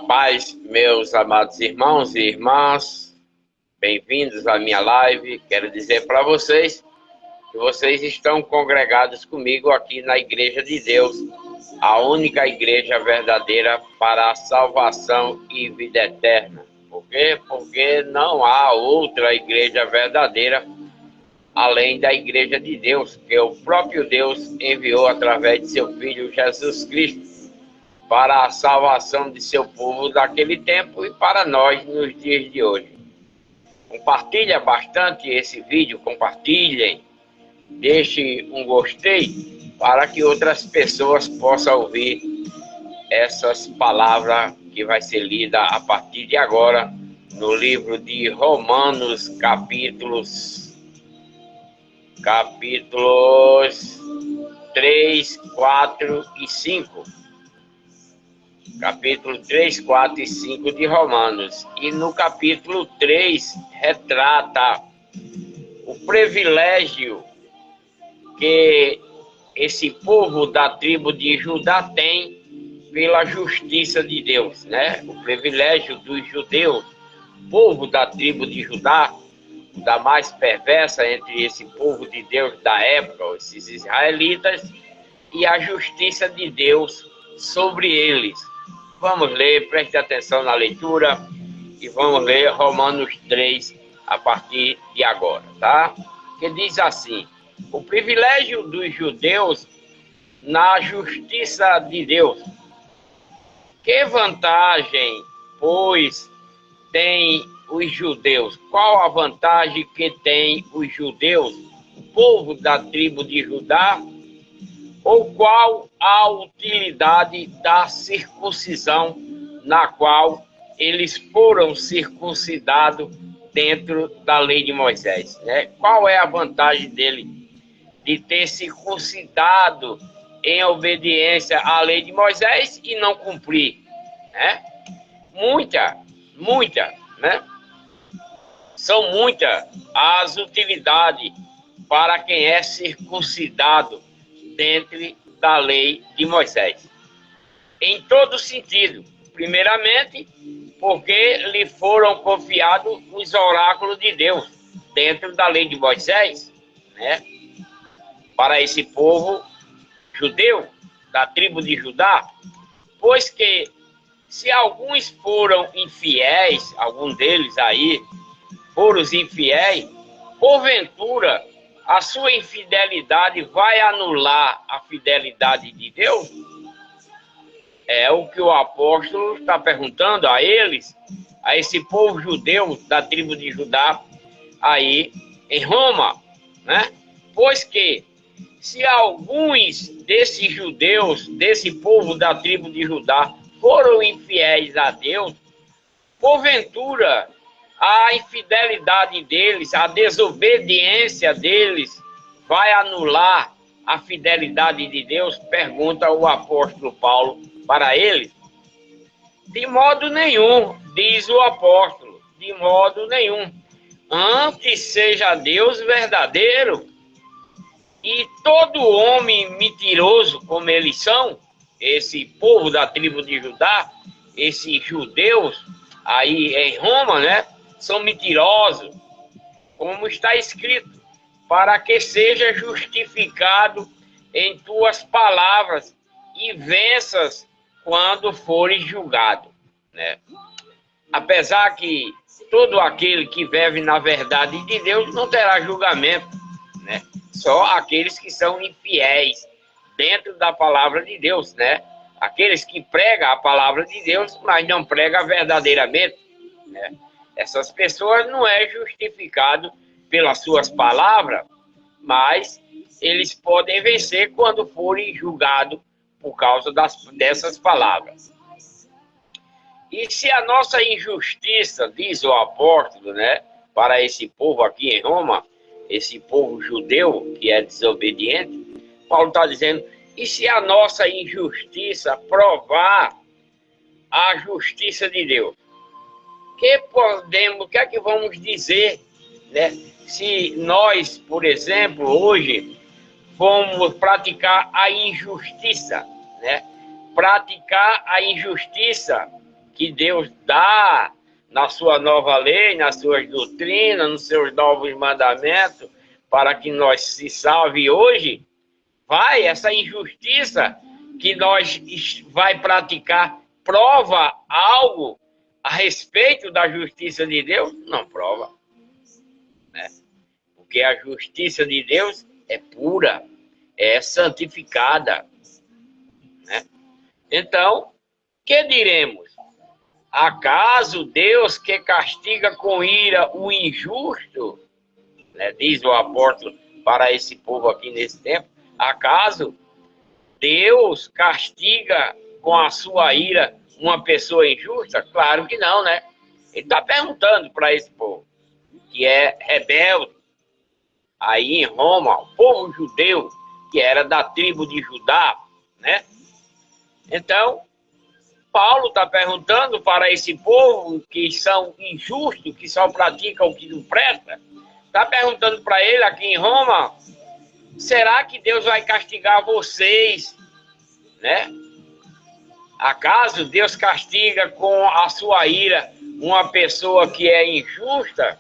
Paz, meus amados irmãos e irmãs, bem-vindos à minha live. Quero dizer para vocês que vocês estão congregados comigo aqui na Igreja de Deus, a única igreja verdadeira para a salvação e vida eterna. Por quê? Porque não há outra igreja verdadeira além da Igreja de Deus, que o próprio Deus enviou através de seu Filho Jesus Cristo para a salvação de seu povo daquele tempo e para nós nos dias de hoje. Compartilha bastante esse vídeo, compartilhem, deixe um gostei para que outras pessoas possam ouvir essas palavras que vai ser lida a partir de agora no livro de Romanos, capítulos 3, 4 e 5. Capítulo 3, 4 e 5 de Romanos. E no capítulo 3 retrata o privilégio que esse povo da tribo de Judá tem pela justiça de Deus, né? O privilégio dos judeus, povo da tribo de Judá, da mais perversa entre esse povo de Deus da época, esses israelitas, e a justiça de Deus sobre eles. Vamos ler, preste atenção na leitura e vamos ler Romanos 3 a partir de agora, tá? Que diz assim: o privilégio dos judeus na justiça de Deus. Que vantagem, pois, tem os judeus? Qual a vantagem que tem os judeus, o povo da tribo de Judá? Ou qual a utilidade da circuncisão na qual eles foram circuncidados dentro da lei de Moisés, né? Qual é a vantagem dele de ter circuncidado em obediência à lei de Moisés e não cumprir, né? Muita, né? São muitas as utilidades para quem é circuncidado dentro da lei de Moisés. Em todo sentido. Primeiramente, porque lhe foram confiados os oráculos de Deus dentro da lei de Moisés, né? Para esse povo judeu, da tribo de Judá, pois que se alguns foram infiéis, algum deles aí foram os infiéis, porventura a sua infidelidade vai anular a fidelidade de Deus? É o que o apóstolo está perguntando a eles, a esse povo judeu da tribo de Judá, aí em Roma, né? Pois que, se alguns desses judeus, desse povo da tribo de Judá, foram infiéis a Deus, porventura a infidelidade deles, a desobediência deles, vai anular a fidelidade de Deus? Pergunta o apóstolo Paulo para eles. De modo nenhum, diz o apóstolo, de modo nenhum. Antes seja Deus verdadeiro e todo homem mentiroso, como eles são, esse povo da tribo de Judá, esses judeus aí em Roma, né? São mentirosos, como está escrito, para que seja justificado em tuas palavras e venças quando fores julgado, né? Apesar que todo aquele que vive na verdade de Deus não terá julgamento, né? Só aqueles que são infiéis dentro da palavra de Deus, né? Aqueles que pregam a palavra de Deus, mas não pregam verdadeiramente, né? Essas pessoas não é justificado pelas suas palavras, mas eles podem vencer quando forem julgados por causa dessas palavras. E se a nossa injustiça, diz o apóstolo, né, para esse povo aqui em Roma, esse povo judeu que é desobediente, Paulo está dizendo, e se a nossa injustiça provar a justiça de Deus? O que é que vamos dizer, né? Se nós, por exemplo, hoje vamos praticar a injustiça, né? Praticar a injustiça que Deus dá na sua nova lei, nas suas doutrinas, nos seus novos mandamentos, para que nós se salve hoje, essa injustiça que nós vai praticar, prova algo a respeito da justiça de Deus? Não prova, né? Porque a justiça de Deus é pura, é santificada, né? Então, que diremos? Acaso Deus que castiga com ira o injusto, né, diz o apóstolo para esse povo aqui nesse tempo, acaso Deus castiga com a sua ira uma pessoa injusta? Claro que não, né? Ele está perguntando para esse povo, que é rebelde, aí em Roma, o povo judeu, que era da tribo de Judá, né? Então, Paulo está perguntando para esse povo que são injustos, que só praticam o que não presta, está perguntando para ele aqui em Roma, será que Deus vai castigar vocês, né? Acaso Deus castiga com a sua ira uma pessoa que é injusta?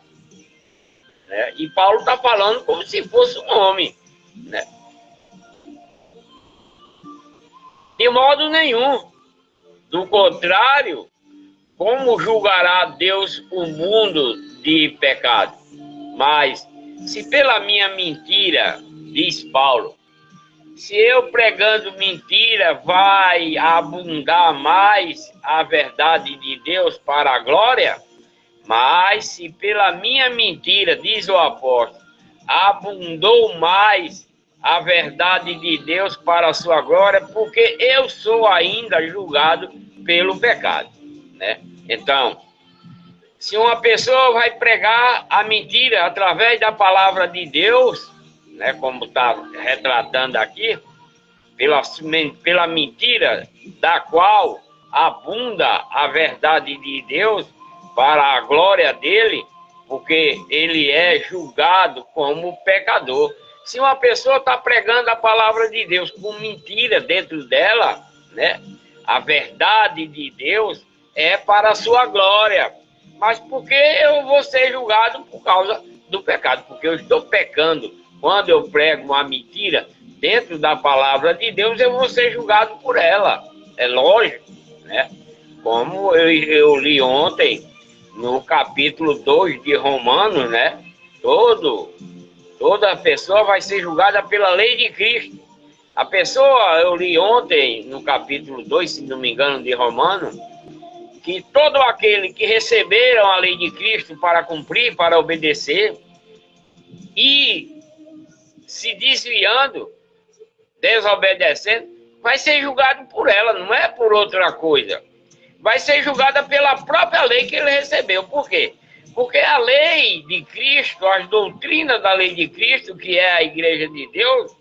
Né? E Paulo está falando como se fosse um homem, né? De modo nenhum. Do contrário, como julgará Deus o mundo de pecado? Mas, se pela minha mentira, diz Paulo, se eu pregando mentira vai abundar mais a verdade de Deus para a glória, mas se pela minha mentira, diz o apóstolo, abundou mais a verdade de Deus para a sua glória, porque eu sou ainda julgado pelo pecado, né? Então, se uma pessoa vai pregar a mentira através da palavra de Deus, né, como está retratando aqui, pela mentira da qual abunda a verdade de Deus para a glória dele, porque ele é julgado como pecador. Se uma pessoa está pregando a palavra de Deus com mentira dentro dela, né, a verdade de Deus é para a sua glória. Mas por que eu vou ser julgado por causa do pecado? Porque eu estou pecando. Quando eu prego uma mentira dentro da palavra de Deus, eu vou ser julgado por ela. É lógico, né? Como eu li ontem, no capítulo 2 de Romanos, né? Toda pessoa vai ser julgada pela lei de Cristo. A pessoa, eu li ontem, no capítulo 2, se não me engano, de Romanos, que todo aquele que receberam a lei de Cristo para cumprir, para obedecer, e se desviando, desobedecendo, vai ser julgado por ela, não é por outra coisa. Vai ser julgada pela própria lei que ele recebeu. Por quê? Porque a lei de Cristo, as doutrinas da lei de Cristo, que é a Igreja de Deus,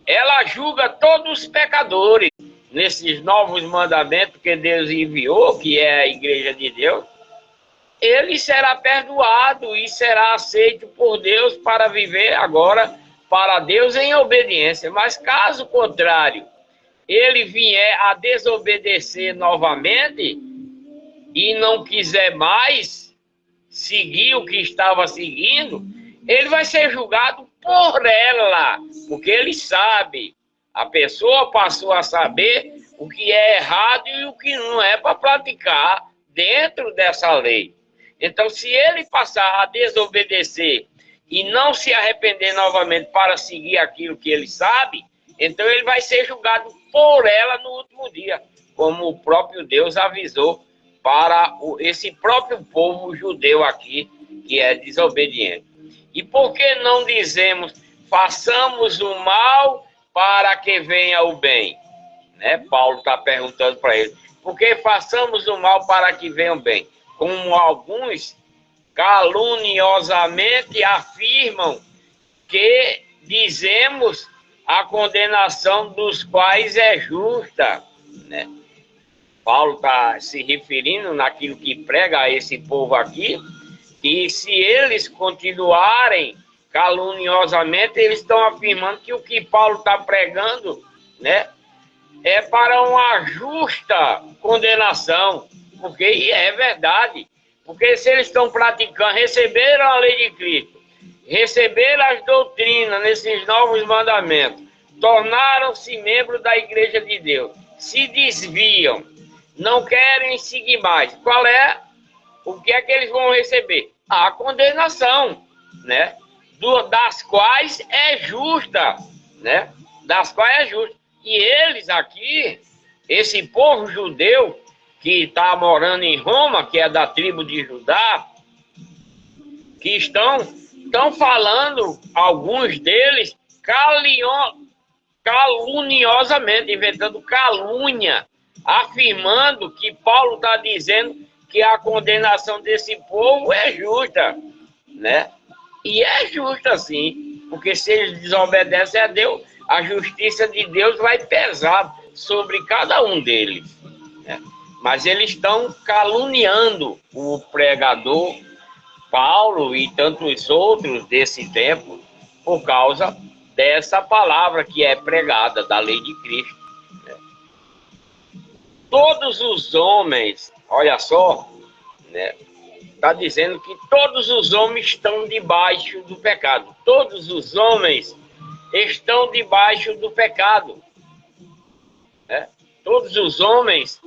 ela julga todos os pecadores. Nesses novos mandamentos que Deus enviou, que é a Igreja de Deus, ele será perdoado e será aceito por Deus para viver agora para Deus em obediência. Mas caso contrário, ele vier a desobedecer novamente e não quiser mais seguir o que estava seguindo, ele vai ser julgado por ela, porque ele sabe. A pessoa passou a saber o que é errado e o que não é para praticar dentro dessa lei. Então, se ele passar a desobedecer e não se arrepender novamente para seguir aquilo que ele sabe, então ele vai ser julgado por ela no último dia, como o próprio Deus avisou para esse próprio povo judeu aqui, que é desobediente. E por que não dizemos, façamos o mal para que venha o bem? Né? Paulo está perguntando para ele, por que façamos o mal para que venha o bem? Como alguns caluniosamente afirmam que dizemos a condenação dos quais é justa, né? Paulo está se referindo naquilo que prega a esse povo aqui, que se eles continuarem caluniosamente, eles estão afirmando que o que Paulo está pregando, né, é para uma justa condenação, porque e é verdade. Porque se eles estão praticando, receberam a lei de Cristo, receberam as doutrinas nesses novos mandamentos, tornaram-se membros da igreja de Deus, se desviam, não querem seguir mais. Qual é? O que é que eles vão receber? A condenação, né? Das quais é justa, né? Das quais é justa. E eles aqui, esse povo judeu que está morando em Roma, que é da tribo de Judá, que estão falando, alguns deles, caluniosamente, inventando calúnia, afirmando que Paulo está dizendo que a condenação desse povo é justa, né? E é justa, sim, porque se eles desobedecem a Deus, a justiça de Deus vai pesar sobre cada um deles, né? Mas eles estão caluniando o pregador Paulo e tantos outros desse tempo por causa dessa palavra que é pregada da lei de Cristo, né? Todos os homens, olha só, né? Está dizendo que todos os homens estão debaixo do pecado. Todos os homens estão debaixo do pecado, né? Todos os homens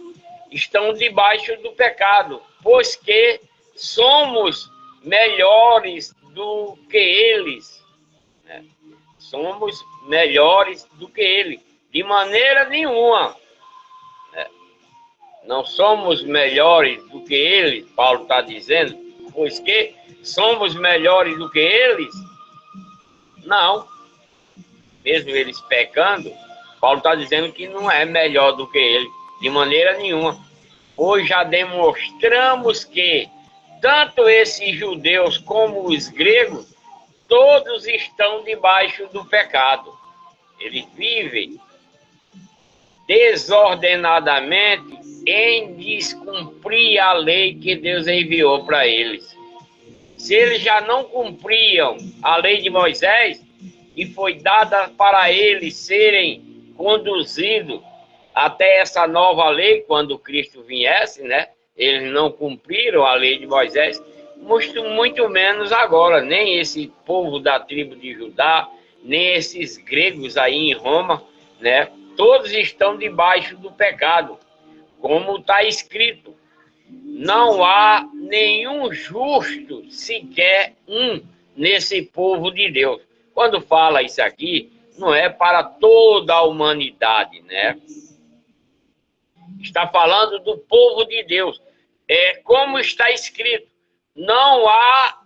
estão debaixo do pecado, pois que somos melhores do que eles, né? Somos melhores do que ele, de maneira nenhuma, né? Não somos melhores do que eles, Paulo está dizendo, pois que somos melhores do que eles? Não. Mesmo eles pecando, Paulo está dizendo que não é melhor do que ele, de maneira nenhuma. Pois já demonstramos que tanto esses judeus como os gregos, todos estão debaixo do pecado. Eles vivem desordenadamente em descumprir a lei que Deus enviou para eles. Se eles já não cumpriam a lei de Moisés, e foi dada para eles serem conduzidos até essa nova lei, quando Cristo viesse, né? Eles não cumpriram a lei de Moisés, muito menos agora. Nem esse povo da tribo de Judá, nem esses gregos aí em Roma, né? Todos estão debaixo do pecado, como está escrito. Não há nenhum justo, sequer um, nesse povo de Deus. Quando fala isso aqui, não é para toda a humanidade, né? Está falando do povo de Deus. É como está escrito, não há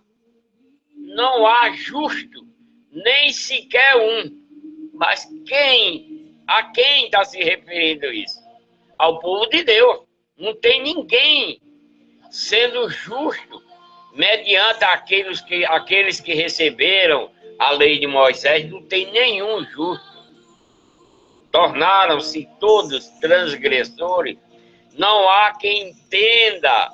justo, nem sequer um. Mas a quem está se referindo isso? Ao povo de Deus. Não tem ninguém sendo justo mediante aqueles que receberam a lei de Moisés. Não tem nenhum justo. Tornaram-se todos transgressores. Não há quem entenda,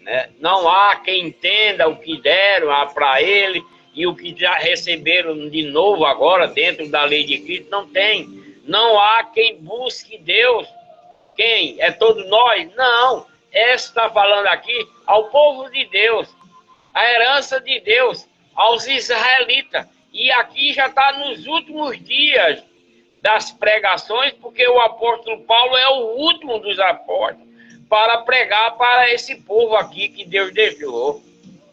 né? Não há quem entenda o que deram para ele e o que já receberam de novo agora dentro da lei de Cristo. Não tem. Não há quem busque Deus. Quem? É todos nós? Não. Essa está falando aqui ao povo de Deus, a herança de Deus, aos israelitas. E aqui já está nos últimos dias das pregações, porque o apóstolo Paulo é o último dos apóstolos para pregar para esse povo aqui que Deus deixou,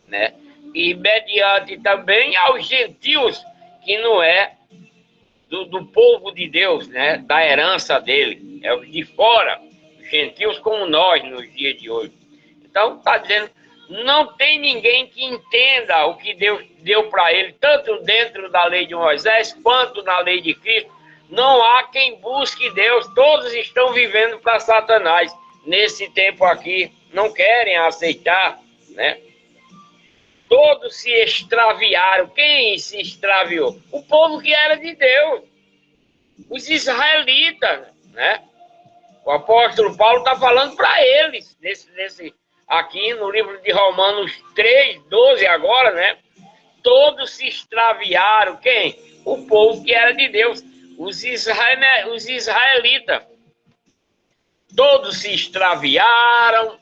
né? E mediante também aos gentios, que não é do povo de Deus, né? Da herança dele, é os de fora, os gentios como nós nos dias de hoje. Então, está dizendo, não tem ninguém que entenda o que Deus deu para ele, tanto dentro da lei de Moisés, quanto na lei de Cristo. Não há quem busque Deus, todos estão vivendo para Satanás. Nesse tempo aqui, não querem aceitar, né? Todos se extraviaram. Quem se extraviou? O povo que era de Deus, os israelitas, né? O apóstolo Paulo está falando para eles, aqui no livro de Romanos 3:12 agora, né? Todos se extraviaram. Quem? O povo que era de Deus, os israelitas. todos se extraviaram,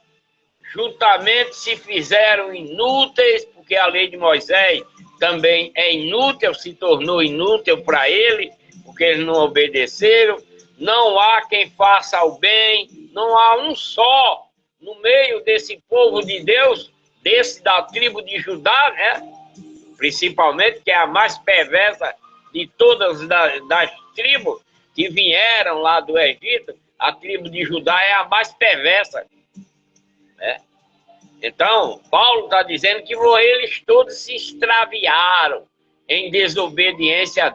juntamente se fizeram inúteis, porque a lei de Moisés também é inútil, se tornou inútil para ele, porque eles não obedeceram. Não há quem faça o bem, não há um só no meio desse povo de Deus, desse da tribo de Judá, né? Principalmente, que é a mais perversa de todas das tribos que vieram lá do Egito. A tribo de Judá é a mais perversa, né? Então, Paulo está dizendo que eles todos se extraviaram em desobediência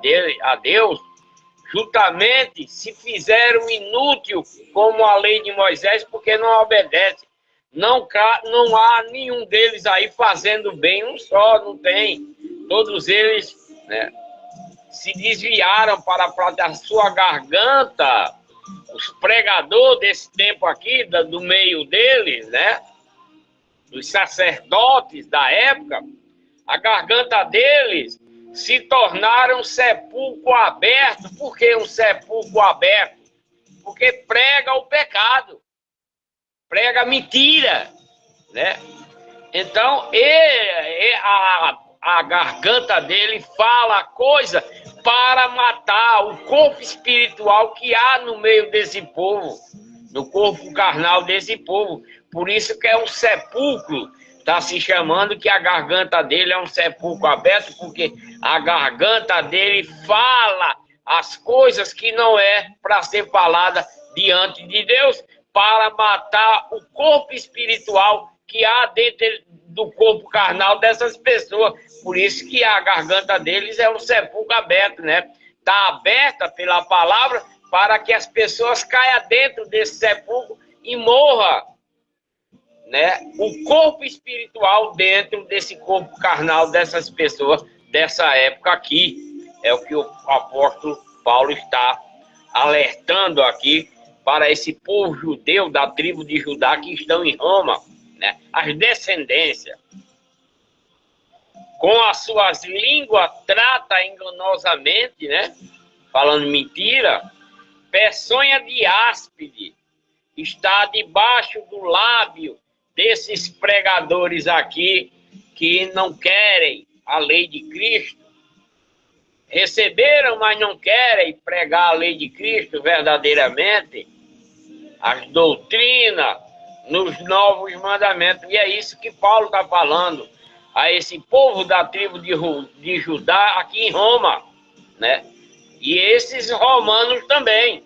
a Deus, juntamente se fizeram inútil como a lei de Moisés, porque não obedece. Não há nenhum deles aí fazendo bem, um só, não tem. Todos eles, né, se desviaram para a sua garganta. Os pregadores desse tempo aqui, do meio deles, né, dos sacerdotes da época, a garganta deles se tornaram um sepulcro aberto. Por que um sepulcro aberto? Porque prega o pecado, prega a mentira, né? Então, a garganta dele fala coisa para matar o corpo espiritual que há no meio desse povo, no corpo carnal desse povo. Por isso que é um sepulcro, está se chamando que a garganta dele é um sepulcro aberto, porque a garganta dele fala as coisas que não é para ser falada diante de Deus, para matar o corpo espiritual que há dentro do corpo carnal dessas pessoas. Por isso que a garganta deles é um sepulcro aberto, né? Está aberta pela palavra para que as pessoas caiam dentro desse sepulcro e morram, né? O corpo espiritual dentro desse corpo carnal dessas pessoas dessa época aqui. É o que o apóstolo Paulo está alertando aqui para esse povo judeu da tribo de Judá que estão em Roma, né? As descendências. Com as suas línguas trata enganosamente, né? Falando mentira, peçonha de áspide está debaixo do lábio desses pregadores aqui que não querem a lei de Cristo. Receberam, mas não querem pregar a lei de Cristo verdadeiramente. As doutrinas nos novos mandamentos. E é isso que Paulo está falando a esse povo da tribo de Judá aqui em Roma, né? E esses romanos também.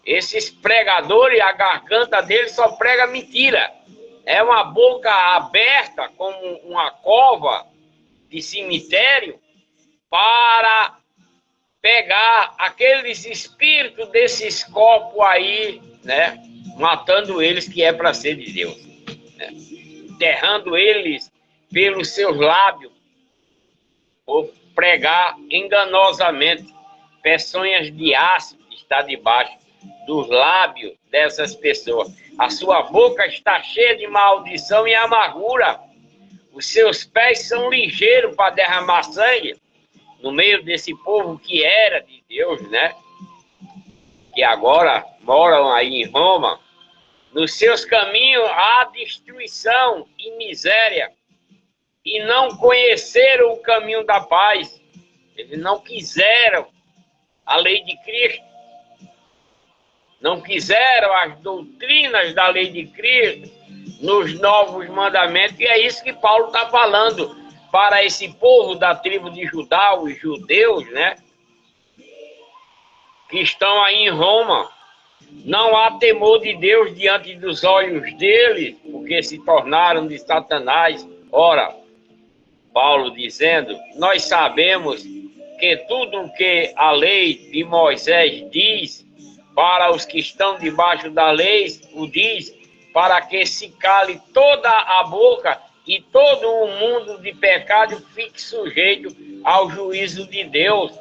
Esses pregadores, a garganta deles só prega mentira. É uma boca aberta, como uma cova de cemitério, para pegar aqueles espíritos desses corpos aí, né? Matando eles, que é para ser de Deus, né? Enterrando eles pelos seus lábios, por pregar enganosamente. Peçonhas de ácido está debaixo dos lábios dessas pessoas. A sua boca está cheia de maldição e amargura. Os seus pés são ligeiros para derramar sangue. No meio desse povo que era de Deus, né? Que agora moram aí em Roma. Nos seus caminhos há destruição e miséria. E não conheceram o caminho da paz. Eles não quiseram a lei de Cristo. Não quiseram as doutrinas da lei de Cristo nos novos mandamentos. E é isso que Paulo está falando para esse povo da tribo de Judá, os judeus, né? Que estão aí em Roma. Não há temor de Deus diante dos olhos deles, porque se tornaram de Satanás. Ora, Paulo dizendo, nós sabemos que tudo o que a lei de Moisés diz, para os que estão debaixo da lei, o diz, para que se cale toda a boca e todo o mundo de pecado fique sujeito ao juízo de Deus.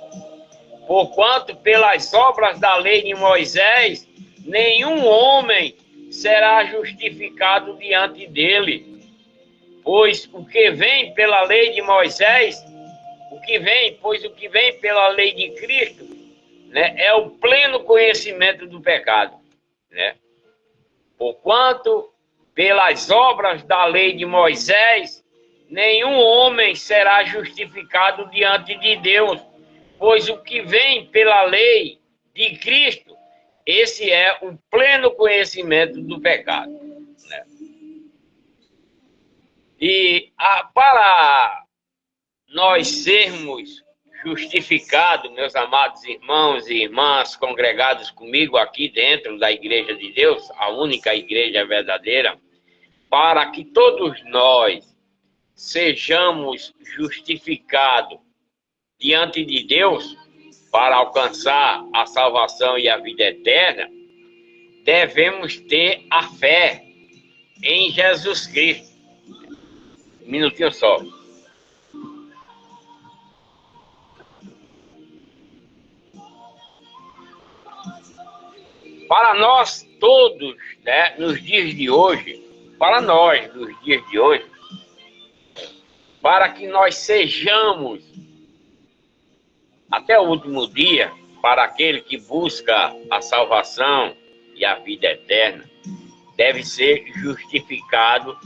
Porquanto, pelas obras da lei de Moisés, nenhum homem será justificado diante dele. Pois o que vem pela lei de Moisés, o que vem pela lei de Cristo, né, é o pleno conhecimento do pecado, né? Porquanto, pelas obras da lei de Moisés, nenhum homem será justificado diante de Deus, pois o que vem pela lei de Cristo, esse é o pleno conhecimento do pecado, né? E para nós sermos justificados, meus amados irmãos e irmãs congregados comigo aqui dentro da Igreja de Deus, a única igreja verdadeira, para que todos nós sejamos justificados diante de Deus para alcançar a salvação e a vida eterna, devemos ter a fé em Jesus Cristo. Um minutinho só. Para nós todos, né, nos dias de hoje, para nós nos dias de hoje, para que nós sejamos até o último dia, para aquele que busca a salvação e a vida eterna, deve ser justificado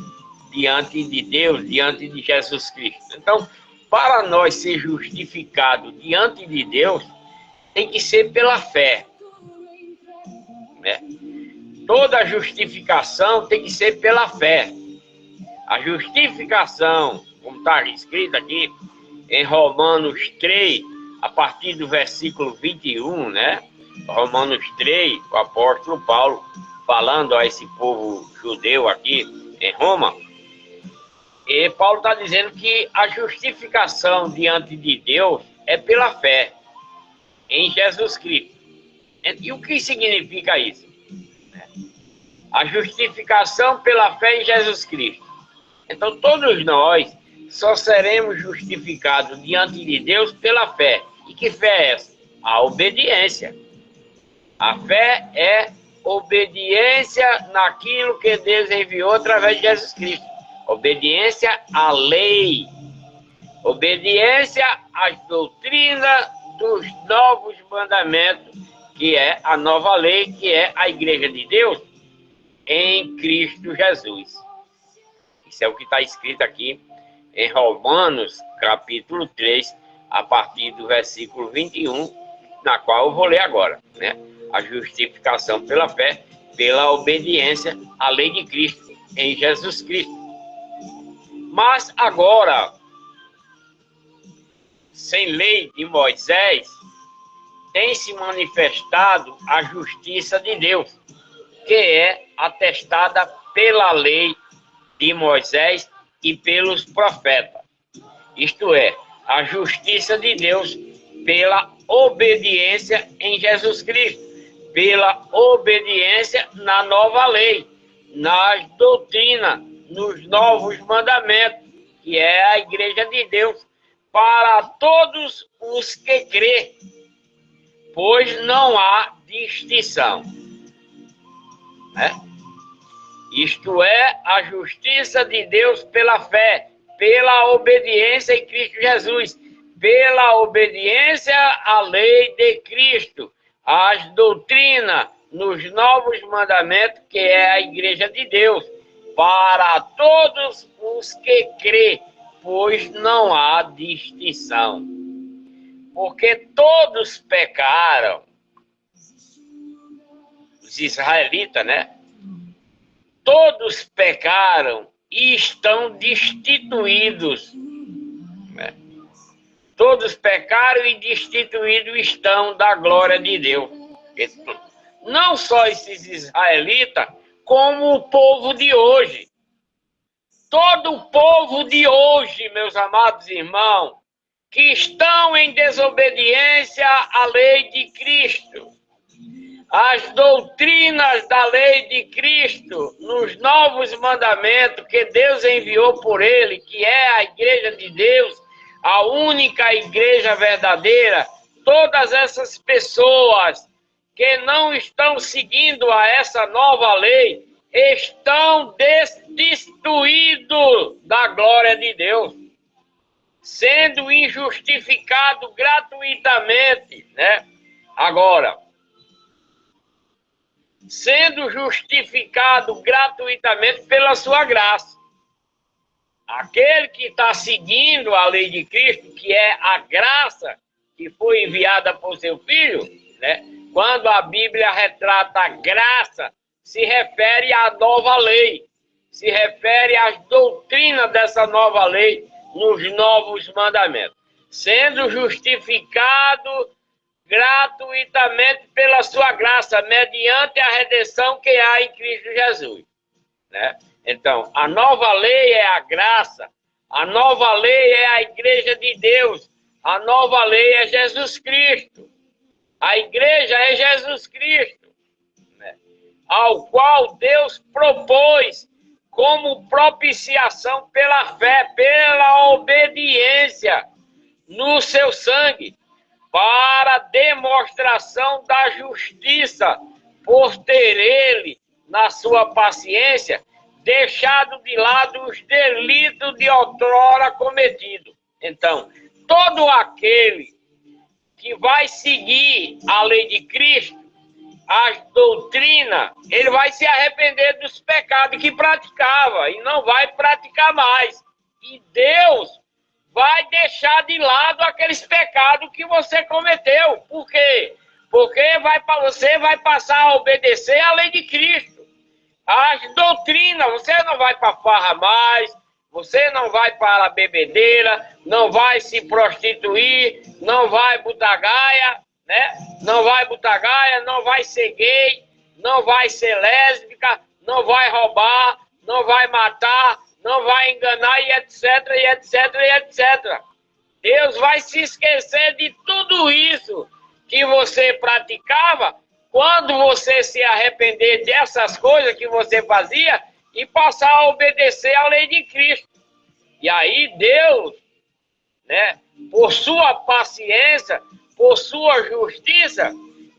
diante de Deus, diante de Jesus Cristo. Então, para nós ser justificado diante de Deus, tem que ser pela fé, né? Toda justificação tem que ser pela fé. A justificação, como está escrito aqui em Romanos 3, a partir do versículo 21, né? Romanos 3, o apóstolo Paulo falando a esse povo judeu aqui em Roma, e Paulo está dizendo que a justificação diante de Deus é pela fé em Jesus Cristo. E o que significa isso? A justificação pela fé em Jesus Cristo. Então, todos nós só seremos justificados diante de Deus pela fé. E que fé é essa? A obediência. A fé é obediência naquilo que Deus enviou através de Jesus Cristo. Obediência à lei. Obediência às doutrinas dos novos mandamentos, que é a nova lei, que é a Igreja de Deus em Cristo Jesus. Isso é o que está escrito aqui em Romanos, capítulo 3, a partir do versículo 21, na qual eu vou ler agora, né? A justificação pela fé, pela obediência à lei de Cristo, em Jesus Cristo. Mas agora, sem lei de Moisés, tem se manifestado a justiça de Deus, que é atestada pela lei de Moisés e pelos profetas. Isto é, a justiça de Deus pela obediência em Jesus Cristo, pela obediência na nova lei, nas doutrinas, nos novos mandamentos, que é a Igreja de Deus, para todos os que crê, pois não há distinção. Isto é, a justiça de Deus pela fé, pela obediência em Cristo Jesus, pela obediência à lei de Cristo, às doutrinas, nos novos mandamentos, que é a Igreja de Deus, para todos os que crê, pois não há distinção. Porque todos pecaram, os israelitas, né? Todos pecaram e estão destituídos, né? Todos pecaram e destituídos estão da glória de Deus. Não só esses israelitas, como o povo de hoje. Todo o povo de hoje, meus amados irmãos, que estão em desobediência à lei de Cristo, as doutrinas da lei de Cristo, nos novos mandamentos que Deus enviou por ele, que é a Igreja de Deus, a única igreja verdadeira, todas essas pessoas que não estão seguindo a essa nova lei, estão destituídos da glória de Deus, sendo injustificado gratuitamente, né? Agora, sendo justificado gratuitamente pela sua graça. Aquele que está seguindo a lei de Cristo, que é a graça que foi enviada por seu Filho, né? Quando a Bíblia retrata a graça, se refere à nova lei, se refere às doutrinas dessa nova lei nos novos mandamentos, sendo justificado gratuitamente pela sua graça, mediante a redenção que há em Cristo Jesus, né? Então, a nova lei é a graça, a nova lei é a igreja de Deus, a nova lei é Jesus Cristo, a igreja é Jesus Cristo, né? Ao qual Deus propôs como propiciação pela fé, pela obediência no seu sangue, para demonstração da justiça, por ter ele, na sua paciência, deixado de lado os delitos de outrora cometidos. Então, todo aquele que vai seguir a lei de Cristo, as doutrinas, ele vai se arrepender dos pecados que praticava e não vai praticar mais. E Deus vai deixar de lado aqueles pecados que você cometeu. Por quê? Porque você vai passar a obedecer à lei de Cristo. As doutrinas, você não vai para farra mais, você não vai para a bebedeira, não vai se prostituir, não vai botar gaia, né? Não vai botar gaia, não vai ser gay, não vai ser lésbica, não vai roubar, não vai matar, não vai enganar e etc, e etc, e etc. Deus vai se esquecer de tudo isso que você praticava quando você se arrepender dessas coisas que você fazia e passar a obedecer à lei de Cristo. E aí Deus, né, por sua paciência, por sua justiça,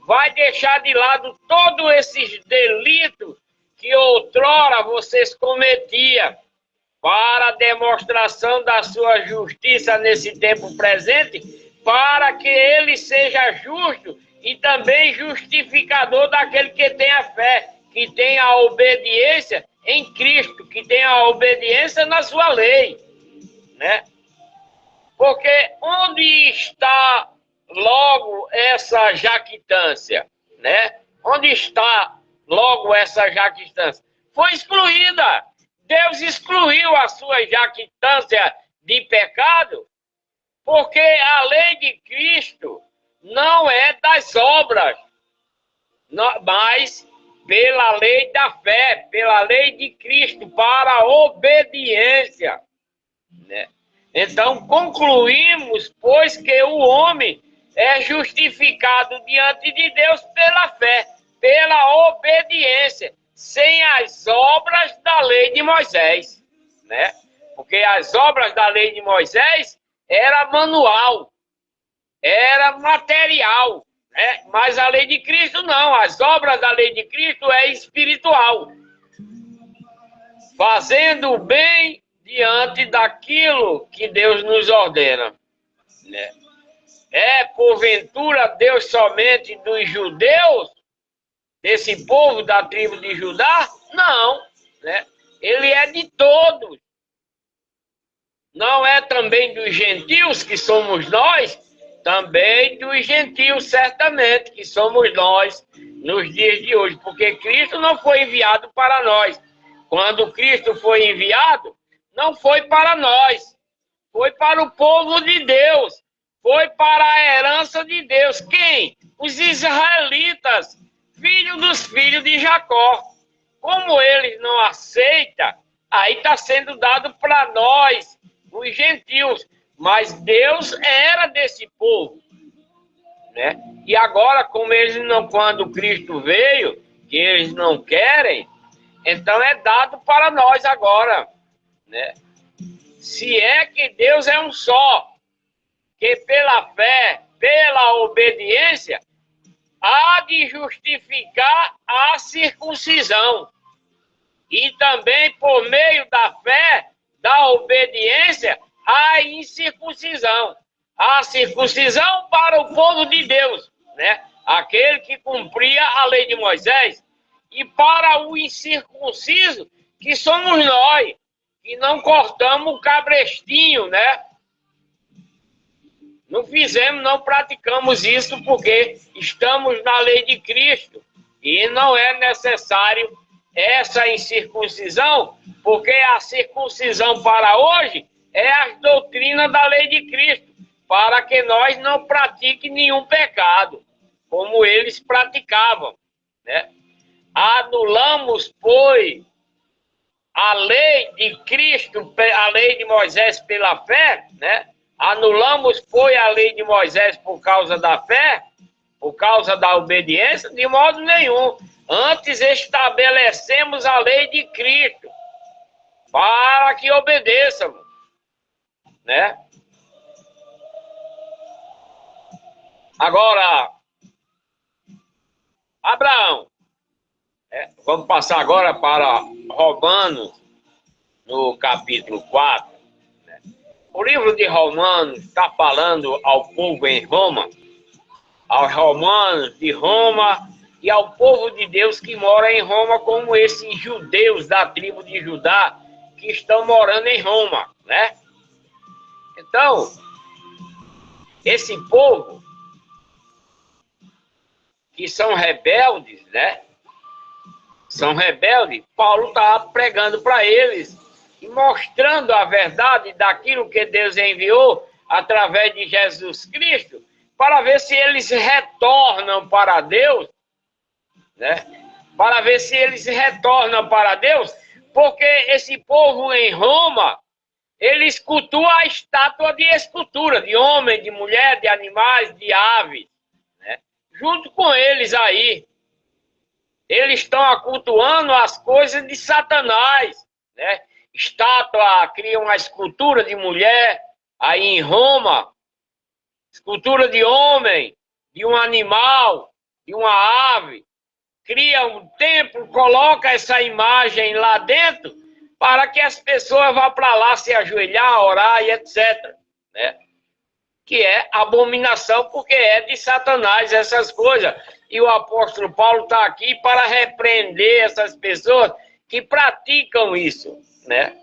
vai deixar de lado todos esses delitos que outrora vocês cometiam, para a demonstração da sua justiça nesse tempo presente, para que ele seja justo e também justificador daquele que tem a fé, que tem a obediência em Cristo, que tem a obediência na sua lei, né? Porque onde está logo essa jactância, né? Onde está logo essa jactância? Foi excluída. Deus excluiu a sua jactância de pecado, porque a lei de Cristo não é das obras, mas pela lei da fé, pela lei de Cristo, para a obediência, né? Então, concluímos, pois, que o homem é justificado diante de Deus pela fé, pela obediência, sem as obras da lei de Moisés, né? Porque as obras da lei de Moisés era manual, era material, né? Mas a lei de Cristo não, as obras da lei de Cristo é espiritual. Fazendo o bem diante daquilo que Deus nos ordena, né? É, porventura, Deus somente dos judeus, desse povo da tribo de Judá? Não, né? Ele é de todos. Não é também dos gentios, que somos nós? Também dos gentios, certamente, que somos nós nos dias de hoje, porque Cristo não foi enviado para nós. Quando Cristo foi enviado, não foi para nós, foi para o povo de Deus, foi para a herança de Deus. Quem? Os israelitas, filhos dos filhos de Jacó. Como eles não aceitam, aí está sendo dado para nós, os gentios. Mas Deus era desse povo, né? E agora, como eles não, quando Cristo veio, que eles não querem, então é dado para nós agora, né? Se é que Deus é um só, que pela fé, pela obediência, há de justificar a circuncisão. E também por meio da fé, da obediência, a incircuncisão. A circuncisão para o povo de Deus, né? Aquele que cumpria a lei de Moisés, e para o incircunciso, que somos nós, que não cortamos o cabrestinho, né? Não fizemos, não praticamos isso porque estamos na lei de Cristo e não é necessário essa incircuncisão, porque a circuncisão para hoje é a doutrina da lei de Cristo, para que nós não pratiquemos nenhum pecado, como eles praticavam, né? Anulamos, pois, a lei de Cristo, a lei de Moisés pela fé, né? Anulamos, pois, a lei de Moisés por causa da fé, por causa da obediência? De modo nenhum. Antes estabelecemos a lei de Cristo para que obedeçamos, né? Agora, Abraão, vamos passar agora para Romanos, no capítulo 4. Né? O livro de Romanos está falando ao povo em Roma, aos romanos de Roma e ao povo de Deus que mora em Roma, como esses judeus da tribo de Judá que estão morando em Roma, né? Então, esse povo que são rebeldes, né? São rebeldes, Paulo está pregando para eles e mostrando a verdade daquilo que Deus enviou através de Jesus Cristo, para ver se eles retornam para Deus, né? Para ver se eles retornam para Deus, porque esse povo em Roma, eles cultuam a estátua de escultura, de homem, de mulher, de animais, de aves, né? Junto com eles aí, eles estão cultuando as coisas de Satanás, né? Estátua, criam uma escultura de mulher aí em Roma, escultura de homem, de um animal, de uma ave, cria um templo, coloca essa imagem lá dentro para que as pessoas vá para lá se ajoelhar, orar e etc. Né? Que é abominação, porque é de Satanás essas coisas. E o apóstolo Paulo está aqui para repreender essas pessoas que praticam isso, né?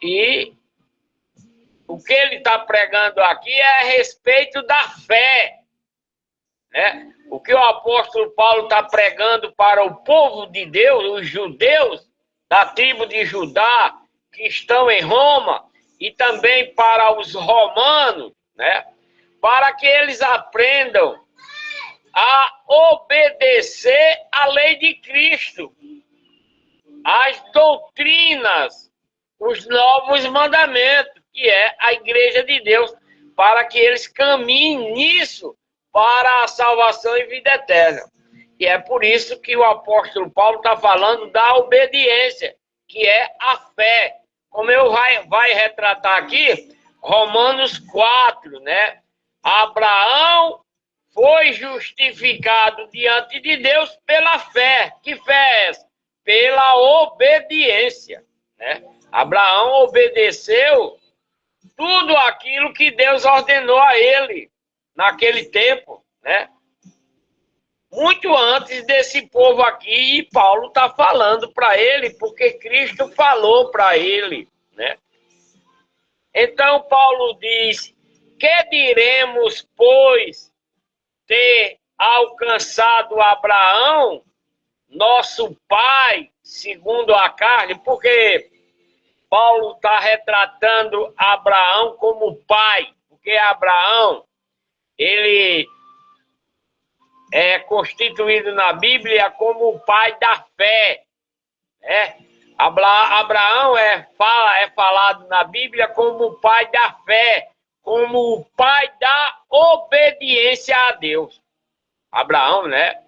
E o que ele está pregando aqui é a respeito da fé, né? O que o apóstolo Paulo está pregando para o povo de Deus, os judeus da tribo de Judá, que estão em Roma, e também para os romanos, né? Para que eles aprendam a obedecer à lei de Cristo, as doutrinas, os novos mandamentos, que é a igreja de Deus, para que eles caminhem nisso para a salvação e vida eterna. E é por isso que o apóstolo Paulo está falando da obediência, que é a fé. Como eu vai retratar aqui, Romanos 4, né? Abraão foi justificado diante de Deus pela fé. Que fé é essa? Pela obediência, né? Abraão obedeceu tudo aquilo que Deus ordenou a ele naquele tempo, né? Muito antes desse povo aqui, e Paulo está falando para ele, porque Cristo falou para ele, né? Então Paulo diz: que diremos, pois, ter alcançado Abraão, nosso pai, segundo a carne? Porque Paulo está retratando Abraão como pai, porque Abraão, ele é constituído na Bíblia como o pai da fé, né? Abraão é falado na Bíblia como o pai da fé, como o pai da obediência a Deus. Abraão, né?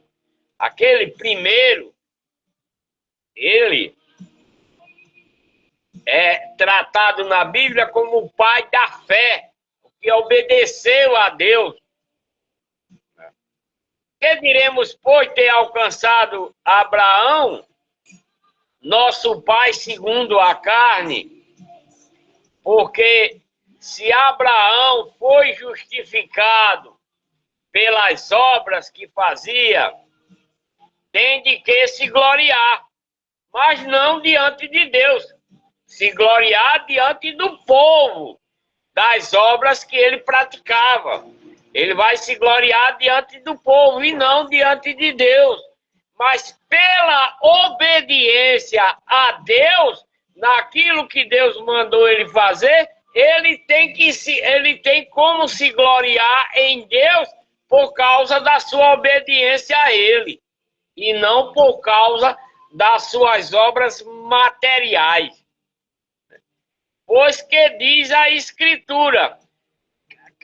Aquele primeiro, ele é tratado na Bíblia como o pai da fé, que obedeceu a Deus. Que diremos, pois, ter alcançado Abraão, nosso pai segundo a carne? Porque se Abraão foi justificado pelas obras que fazia, tem de que se gloriar, mas não diante de Deus. Se gloriar diante do povo, das obras que ele praticava. Ele vai se gloriar diante do povo e não diante de Deus. Mas pela obediência a Deus, naquilo que Deus mandou ele fazer, ele tem como se gloriar em Deus por causa da sua obediência a ele, e não por causa das suas obras materiais. Pois que diz a Escritura,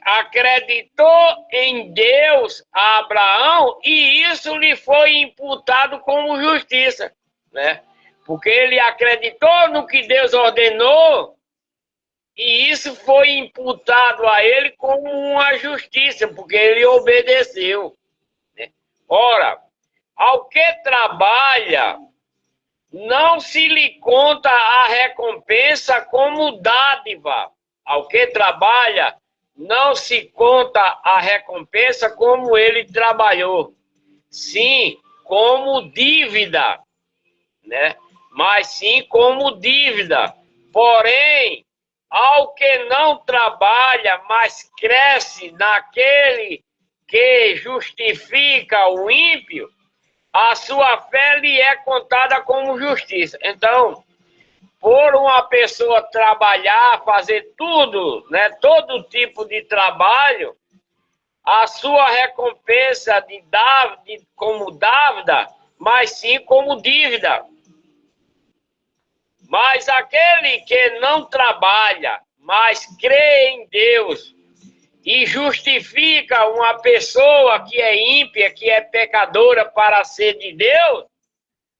acreditou em Deus a Abraão e isso lhe foi imputado como justiça, né? Porque ele acreditou no que Deus ordenou e isso foi imputado a ele como uma justiça, porque ele obedeceu, né? Ora, ao que trabalha, não se lhe conta a recompensa como dádiva. Ao que trabalha, não se conta a recompensa como ele trabalhou. Sim, como dívida, né? Mas sim como dívida. Porém, ao que não trabalha, mas cresce naquele que justifica o ímpio, a sua fé lhe é contada como justiça. Então, por uma pessoa trabalhar, fazer tudo, né, todo tipo de trabalho, a sua recompensa como dávida, mas sim como dívida. Mas aquele que não trabalha, mas crê em Deus e justifica uma pessoa que é ímpia, que é pecadora para ser de Deus,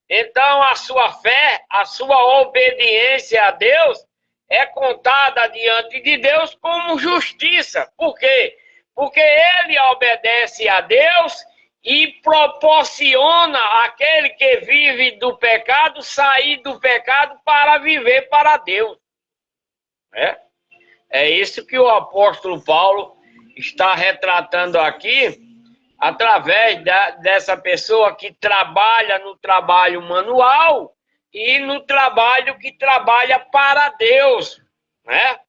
então a sua fé, a sua obediência a Deus é contada diante de Deus como justiça. Por quê? Porque ele obedece a Deus e proporciona àquele que vive do pecado sair do pecado para viver para Deus. É isso que o apóstolo Paulo está retratando aqui, através dessa pessoa que trabalha no trabalho manual e no trabalho que trabalha para Deus, né?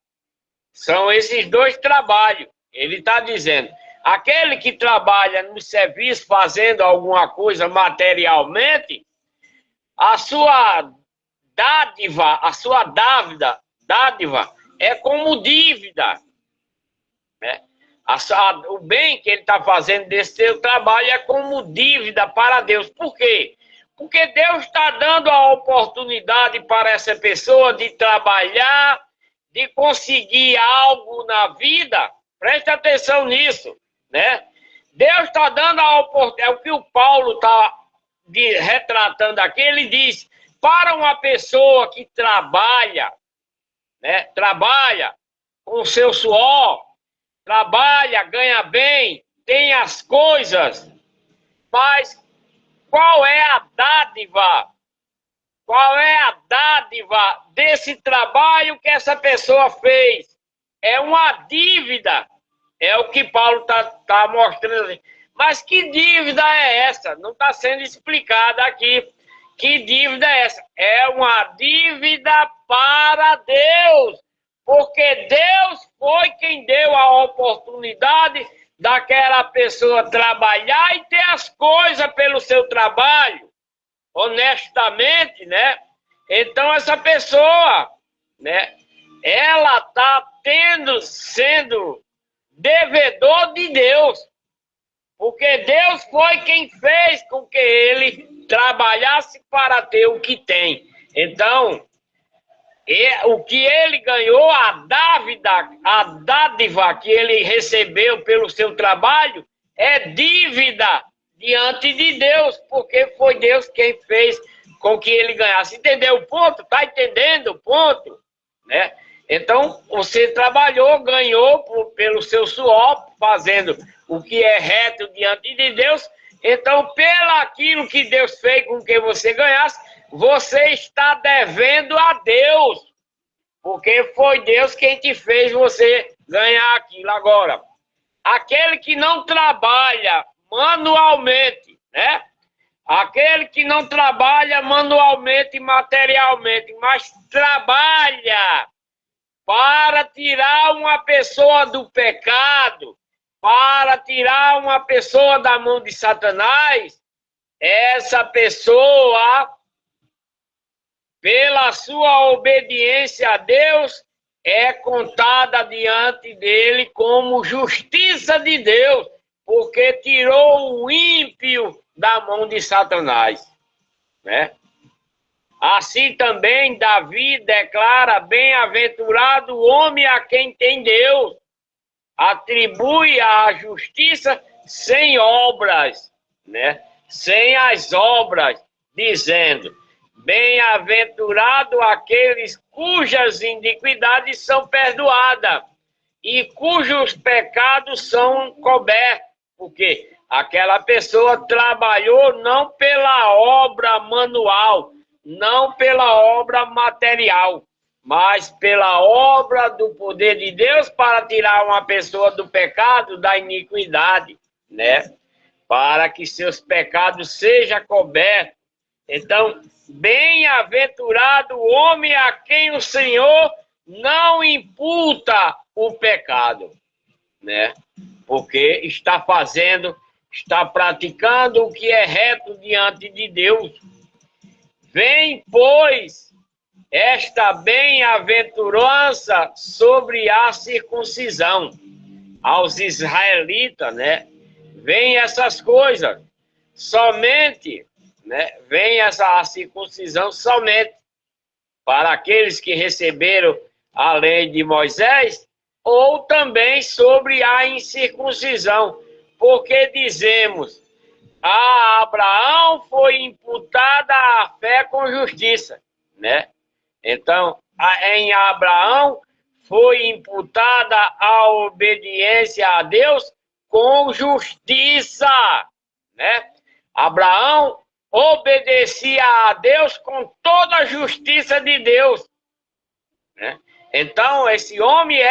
São esses dois trabalhos. Ele está dizendo, aquele que trabalha no serviço fazendo alguma coisa materialmente, a sua dádiva é como dívida, né? O bem que ele está fazendo desse seu trabalho é como dívida para Deus. Por quê? Porque Deus está dando a oportunidade para essa pessoa de trabalhar, de conseguir algo na vida. Preste atenção nisso, né? Deus está dando a oportunidade. É o que o Paulo está retratando aqui. Ele diz, para uma pessoa que trabalha, né? Trabalha com o seu suor, trabalha, ganha bem, tem as coisas, mas qual é a dádiva? Qual é a dádiva desse trabalho que essa pessoa fez? É uma dívida. É o que Paulo tá mostrando. Mas que dívida é essa? Não está sendo explicada aqui. Que dívida é essa? É uma dívida para Deus. Porque Deus foi quem deu a oportunidade daquela pessoa trabalhar e ter as coisas pelo seu trabalho, honestamente, né? Então essa pessoa, né? Ela está sendo devedor de Deus, porque Deus foi quem fez com que ele trabalhasse para ter o que tem. Então, o que ele ganhou, a dádiva que ele recebeu pelo seu trabalho, é dívida diante de Deus, porque foi Deus quem fez com que ele ganhasse. Entendeu o ponto? Está entendendo o ponto? Né? Então, você trabalhou, ganhou pelo seu suor, fazendo o que é reto diante de Deus. Então, pelo aquilo que Deus fez com que você ganhasse, você está devendo a Deus. Porque foi Deus quem te fez você ganhar aquilo. Agora, aquele que não trabalha manualmente, né? Aquele que não trabalha manualmente e materialmente, mas trabalha para tirar uma pessoa do pecado, para tirar uma pessoa da mão de Satanás, essa pessoa, pela sua obediência a Deus, é contada diante dele como justiça de Deus, porque tirou o ímpio da mão de Satanás, né? Assim também Davi declara: bem-aventurado o homem a quem tem Deus, atribui a justiça sem obras, né? Sem as obras, dizendo: bem-aventurado aqueles cujas iniquidades são perdoadas e cujos pecados são cobertos, porque aquela pessoa trabalhou não pela obra manual, não pela obra material, mas pela obra do poder de Deus para tirar uma pessoa do pecado, da iniquidade, né? Para que seus pecados sejam cobertos. Então, bem-aventurado o homem a quem o Senhor não imputa o pecado, né? Porque está praticando o que é reto diante de Deus. Vem, pois, esta bem-aventurança sobre a circuncisão aos israelitas, né? Vem essas coisas somente, né? Vem a circuncisão somente para aqueles que receberam a lei de Moisés, ou também sobre a incircuncisão, porque dizemos: a Abraão foi imputada a fé com justiça, né? Então, em Abraão foi imputada a obediência a Deus com justiça, né? Abraão obedecia a Deus com toda a justiça de Deus, né? Então, esse homem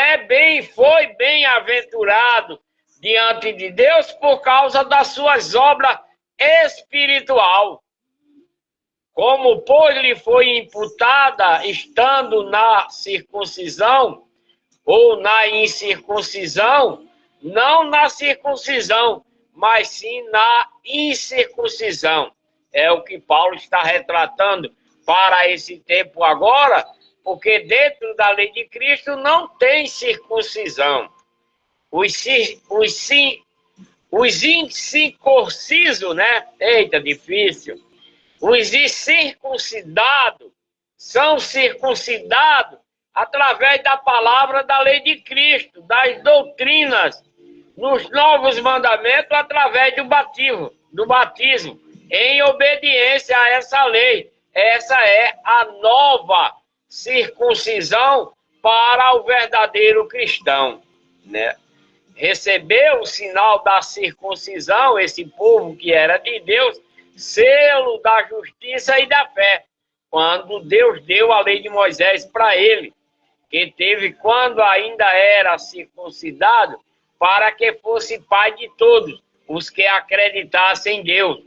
foi bem-aventurado diante de Deus por causa das suas obras espiritual. Como, pois, lhe foi imputada, estando na circuncisão ou na incircuncisão, não na circuncisão, mas sim na incircuncisão. É o que Paulo está retratando para esse tempo agora, porque dentro da lei de Cristo não tem circuncisão. Os incircuncisos, né? Eita, difícil. Os incircuncidados são circuncidados através da palavra da lei de Cristo, das doutrinas, nos novos mandamentos, através do batismo, em obediência a essa lei. Essa é a nova circuncisão para o verdadeiro cristão, né? Recebeu o sinal da circuncisão, esse povo que era de Deus, selo da justiça e da fé, quando Deus deu a lei de Moisés para ele, que teve quando ainda era circuncidado, para que fosse pai de todos os que acreditassem em Deus,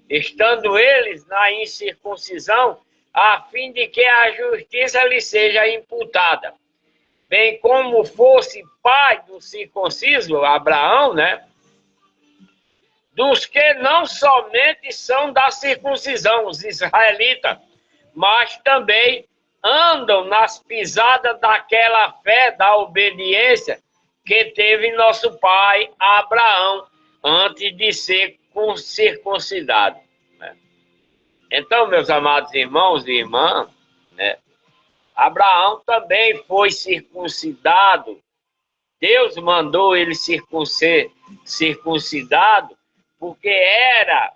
estando eles na incircuncisão, a fim de que a justiça lhe seja imputada. Bem como fosse pai do circunciso, Abraão, né? Dos que não somente são da circuncisão, os israelitas, mas também andam nas pisadas daquela fé, da obediência que teve nosso pai Abraão antes de ser circuncidado, né? Então, meus amados irmãos e irmãs, né? Abraão também foi circuncidado. Deus mandou ele ser circuncidado, porque era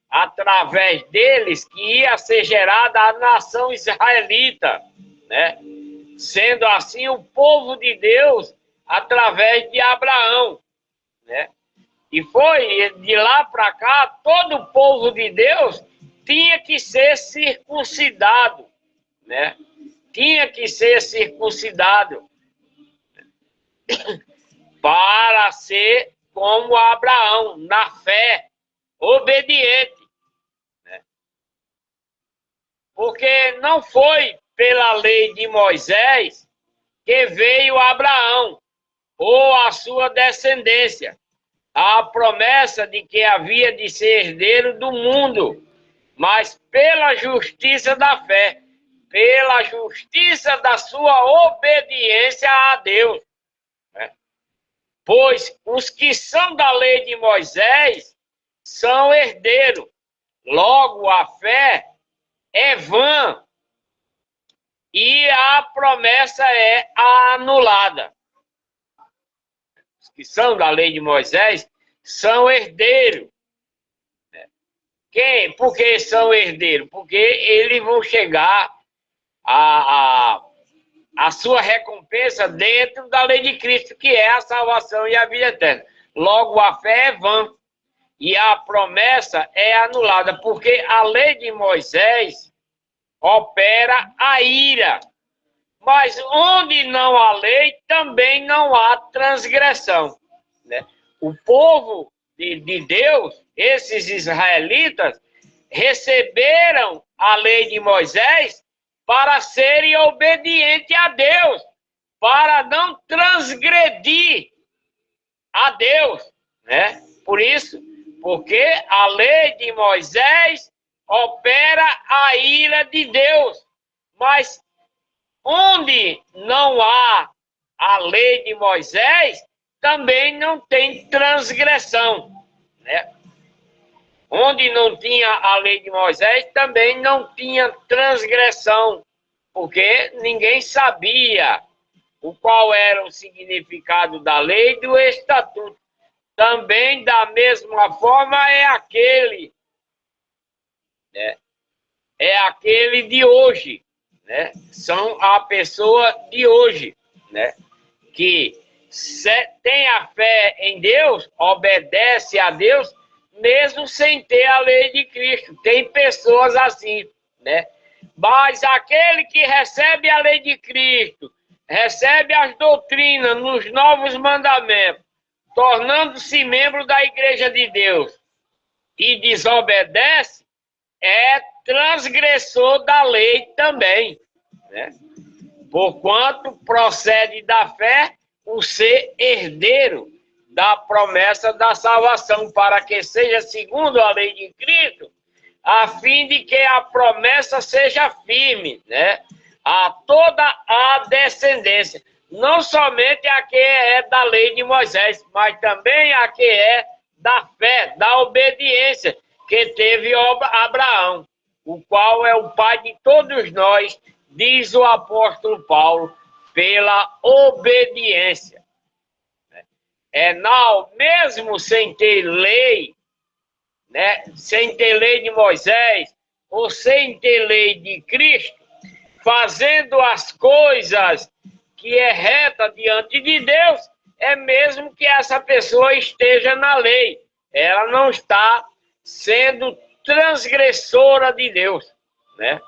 através deles que ia ser gerada a nação israelita, né? Sendo assim o povo de Deus através de Abraão, né? E foi de lá para cá, todo o povo de Deus tinha que ser circuncidado, né? Tinha que ser circuncidado para ser como Abraão, na fé, obediente. Porque não foi pela lei de Moisés que veio Abraão, ou a sua descendência, a promessa de que havia de ser herdeiro do mundo, mas pela justiça da fé, pela justiça da sua obediência a Deus. Né? Pois os que são da lei de Moisés são herdeiros. Logo, a fé é vã e a promessa é anulada. Os que são da lei de Moisés são herdeiros. Quem? Por que são herdeiros? Porque eles vão chegar a sua recompensa dentro da lei de Cristo, que é a salvação e a vida eterna. Logo, a fé é vã e a promessa é anulada, porque a lei de Moisés opera a ira. Mas onde não há lei, também não há transgressão. Né? O povo de Deus, esses israelitas, receberam a lei de Moisés para serem obedientes a Deus, para não transgredir a Deus. Né? Por isso, porque a lei de Moisés opera a ira de Deus. Mas onde não há a lei de Moisés, também não tem transgressão. Né? Onde não tinha a lei de Moisés, também não tinha transgressão, porque ninguém sabia qual era o significado da lei e do estatuto. Também, da mesma forma, é aquele, né? É aquele de hoje, né? São a pessoa de hoje, né? Que tem a fé em Deus, obedece a Deus, mesmo sem ter a lei de Cristo. Tem pessoas assim, né? Mas aquele que recebe a lei de Cristo, recebe as doutrinas nos novos mandamentos, tornando-se membro da Igreja de Deus e desobedece, é transgressor da lei também, né? Porquanto procede da fé o ser herdeiro da promessa da salvação, para que seja segundo a lei de Cristo, a fim de que a promessa seja firme, né? A toda a descendência, não somente a que é da lei de Moisés, mas também a que é da fé, da obediência que teve Abraão, o qual é o pai de todos nós, diz o apóstolo Paulo, pela obediência. Não, mesmo sem ter lei, né, sem ter lei de Moisés, ou sem ter lei de Cristo, fazendo as coisas que é reta diante de Deus, é mesmo que essa pessoa esteja na lei. Ela não está sendo transgressora de Deus, né?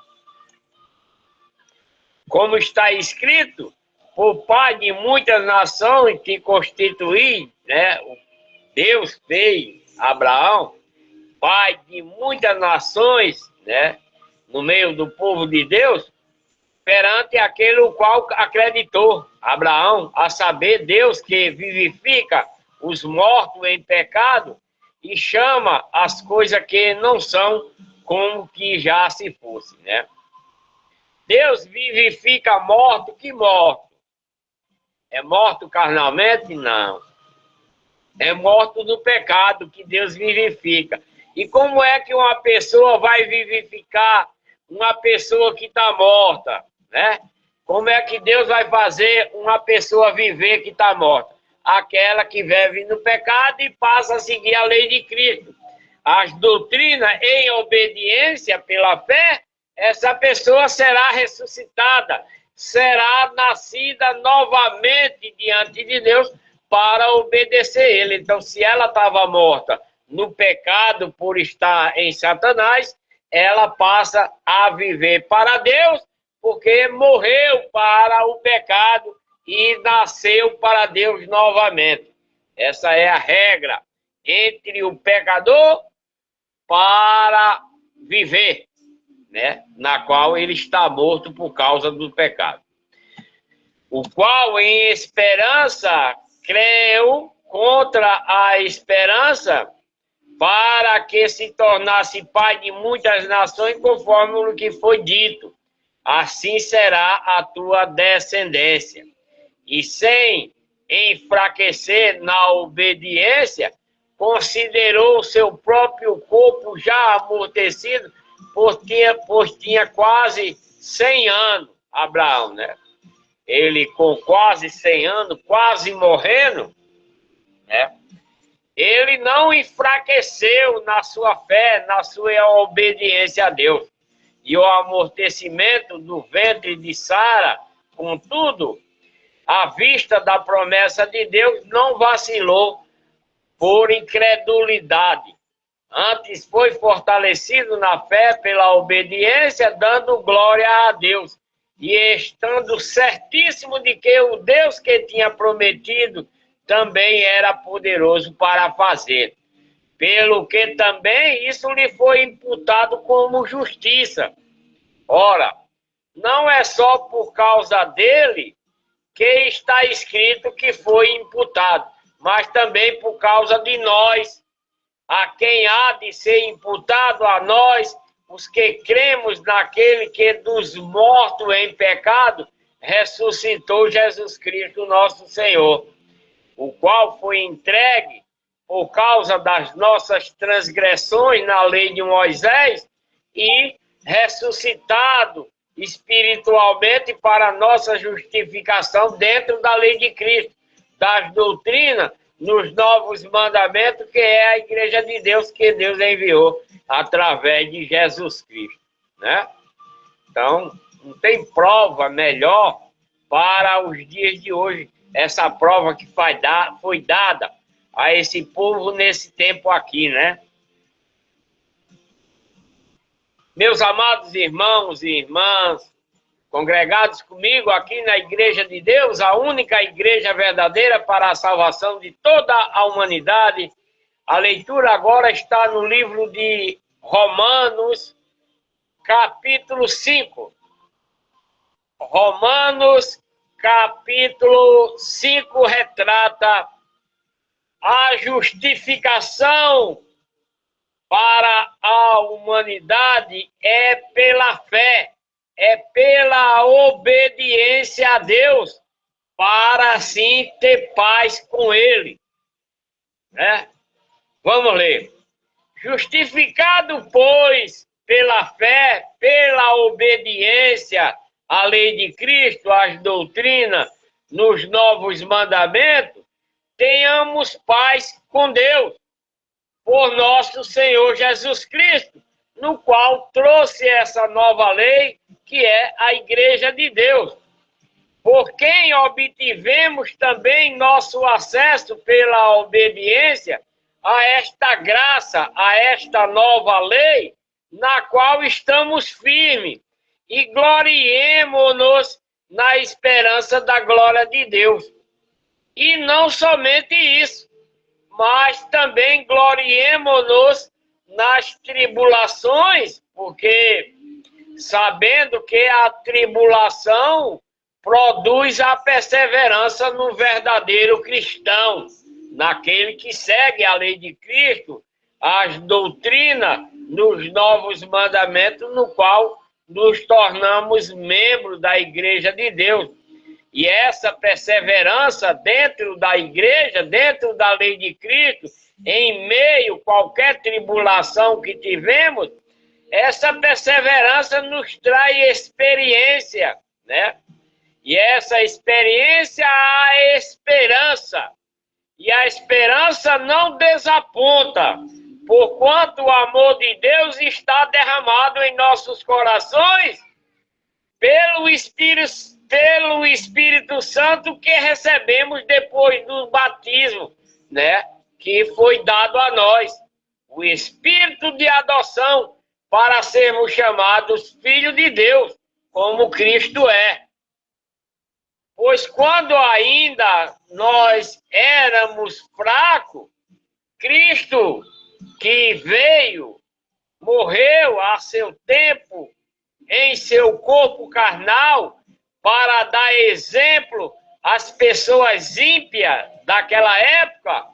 Como está escrito, por pai de muitas nações que constituí, né? Deus fez Abraão, pai de muitas nações, né? No meio do povo de Deus, perante aquele o qual acreditou Abraão, a saber, Deus que vivifica os mortos em pecado e chama as coisas que não são como que já se fosse, né? Deus vivifica morto, que morto? É morto carnalmente? Não. É morto do pecado que Deus vivifica. E como é que uma pessoa vai vivificar uma pessoa que está morta, né? Como é que Deus vai fazer uma pessoa viver que está morta? Aquela que vive no pecado e passa a seguir a lei de Cristo. As doutrinas em obediência pela fé, essa pessoa será ressuscitada, será nascida novamente diante de Deus para obedecer Ele. Então, se ela estava morta no pecado por estar em Satanás, ela passa a viver para Deus, porque morreu para o pecado e nasceu para Deus novamente. Essa é a regra entre o pecador para viver, né? Na qual ele está morto por causa do pecado. O qual em esperança creu contra a esperança, para que se tornasse pai de muitas nações, conforme o que foi dito. Assim será a tua descendência. E sem enfraquecer na obediência, considerou o seu próprio corpo já amortecido, pois tinha quase 100 anos, Abraão, né? Ele com quase 100 anos, quase morrendo, né? Ele não enfraqueceu na sua fé, na sua obediência a Deus. E o amortecimento do ventre de Sara, contudo, à vista da promessa de Deus, não vacilou por incredulidade. Antes foi fortalecido na fé pela obediência, dando glória a Deus. E estando certíssimo de que o Deus que tinha prometido também era poderoso para fazer. Pelo que também isso lhe foi imputado como justiça. Ora, não é só por causa dele que está escrito que foi imputado, mas também por causa de nós, a quem há de ser imputado a nós, os que cremos naquele que dos mortos em pecado ressuscitou Jesus Cristo, nosso Senhor, o qual foi entregue por causa das nossas transgressões na lei de Moisés e ressuscitado espiritualmente para nossa justificação dentro da lei de Cristo, das doutrinas, nos novos mandamentos, que é a igreja de Deus que Deus enviou através de Jesus Cristo, né? Então, não tem prova melhor para os dias de hoje, essa prova que foi dada a esse povo nesse tempo aqui, né? Meus amados irmãos e irmãs, congregados comigo aqui na Igreja de Deus, a única igreja verdadeira para a salvação de toda a humanidade, a leitura agora está no livro de Romanos, capítulo 5. Romanos, capítulo 5, retrata a justificação para a humanidade é pela fé, é pela obediência a Deus, para assim ter paz com Ele, né? Vamos ler. Justificado, pois, pela fé, pela obediência à lei de Cristo, às doutrinas, nos novos mandamentos, tenhamos paz com Deus, por nosso Senhor Jesus Cristo, no qual trouxe essa nova lei, que é a Igreja de Deus, por quem obtivemos também nosso acesso pela obediência a esta graça, a esta nova lei, na qual estamos firmes, e gloriemo-nos na esperança da glória de Deus. E não somente isso, mas também gloriemo-nos nas tribulações, porque sabendo que a tribulação produz a perseverança no verdadeiro cristão, naquele que segue a lei de Cristo, as doutrinas nos novos mandamentos, no qual nos tornamos membros da Igreja de Deus. E essa perseverança dentro da igreja, dentro da lei de Cristo, em meio a qualquer tribulação que tivemos, essa perseverança nos traz experiência, né? E essa experiência, a esperança. E a esperança não desaponta, porquanto o amor de Deus está derramado em nossos corações pelo Espírito Santo que recebemos depois do batismo, né? Que foi dado a nós, o Espírito de adoção, para sermos chamados filhos de Deus, como Cristo é. Pois quando ainda nós éramos fracos, Cristo, que veio, morreu a seu tempo em seu corpo carnal para dar exemplo às pessoas ímpias daquela época,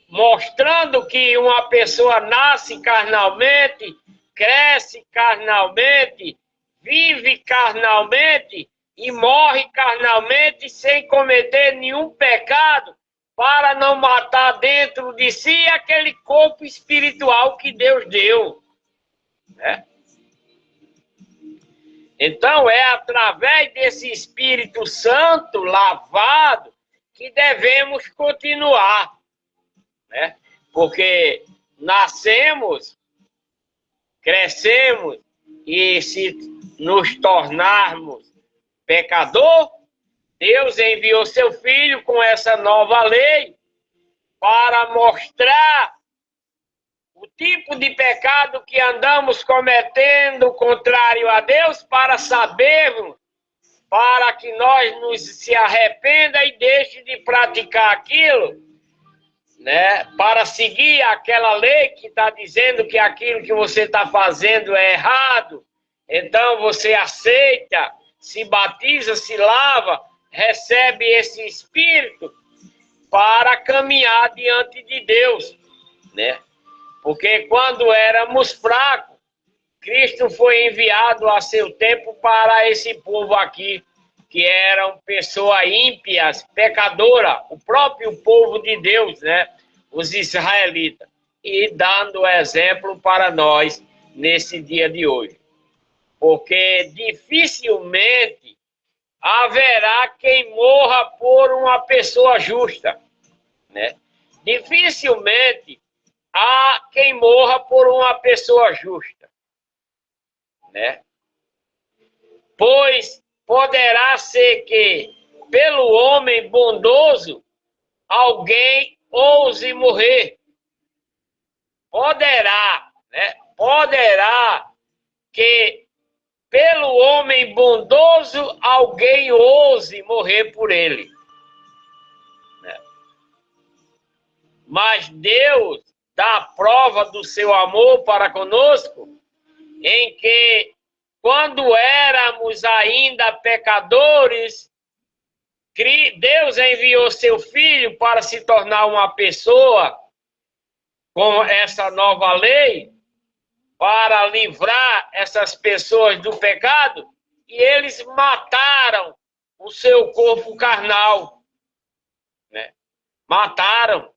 mostrando que uma pessoa nasce carnalmente, cresce carnalmente, vive carnalmente e morre carnalmente sem cometer nenhum pecado, para não matar dentro de si aquele corpo espiritual que Deus deu, né? Então é através desse Espírito Santo lavado que devemos continuar, né? Porque nascemos, crescemos e se nos tornarmos pecador, Deus enviou seu Filho com essa nova lei para mostrar o tipo de pecado que andamos cometendo contrário a Deus, para sabermos, para que nós nos se arrependa e deixe de praticar aquilo, né? Para seguir aquela lei que está dizendo que aquilo que você está fazendo é errado. Então você aceita, se batiza, se lava, recebe esse Espírito para caminhar diante de Deus, né? Porque quando éramos fracos, Cristo foi enviado a seu tempo para esse povo aqui, que eram pessoas ímpias, pecadoras, o próprio povo de Deus, né? Os israelitas. E dando exemplo para nós nesse dia de hoje. Porque dificilmente haverá quem morra por uma pessoa justa, né? Dificilmente há quem morra por uma pessoa justa, né? Pois poderá ser que, pelo homem bondoso, alguém ouse morrer. Poderá, né? Poderá que, pelo homem bondoso, alguém ouse morrer por ele, né? Mas Deus dá prova do seu amor para conosco, em que, quando éramos ainda pecadores, Deus enviou seu Filho para se tornar uma pessoa com essa nova lei, para livrar essas pessoas do pecado, e eles mataram o seu corpo carnal, né? Mataram.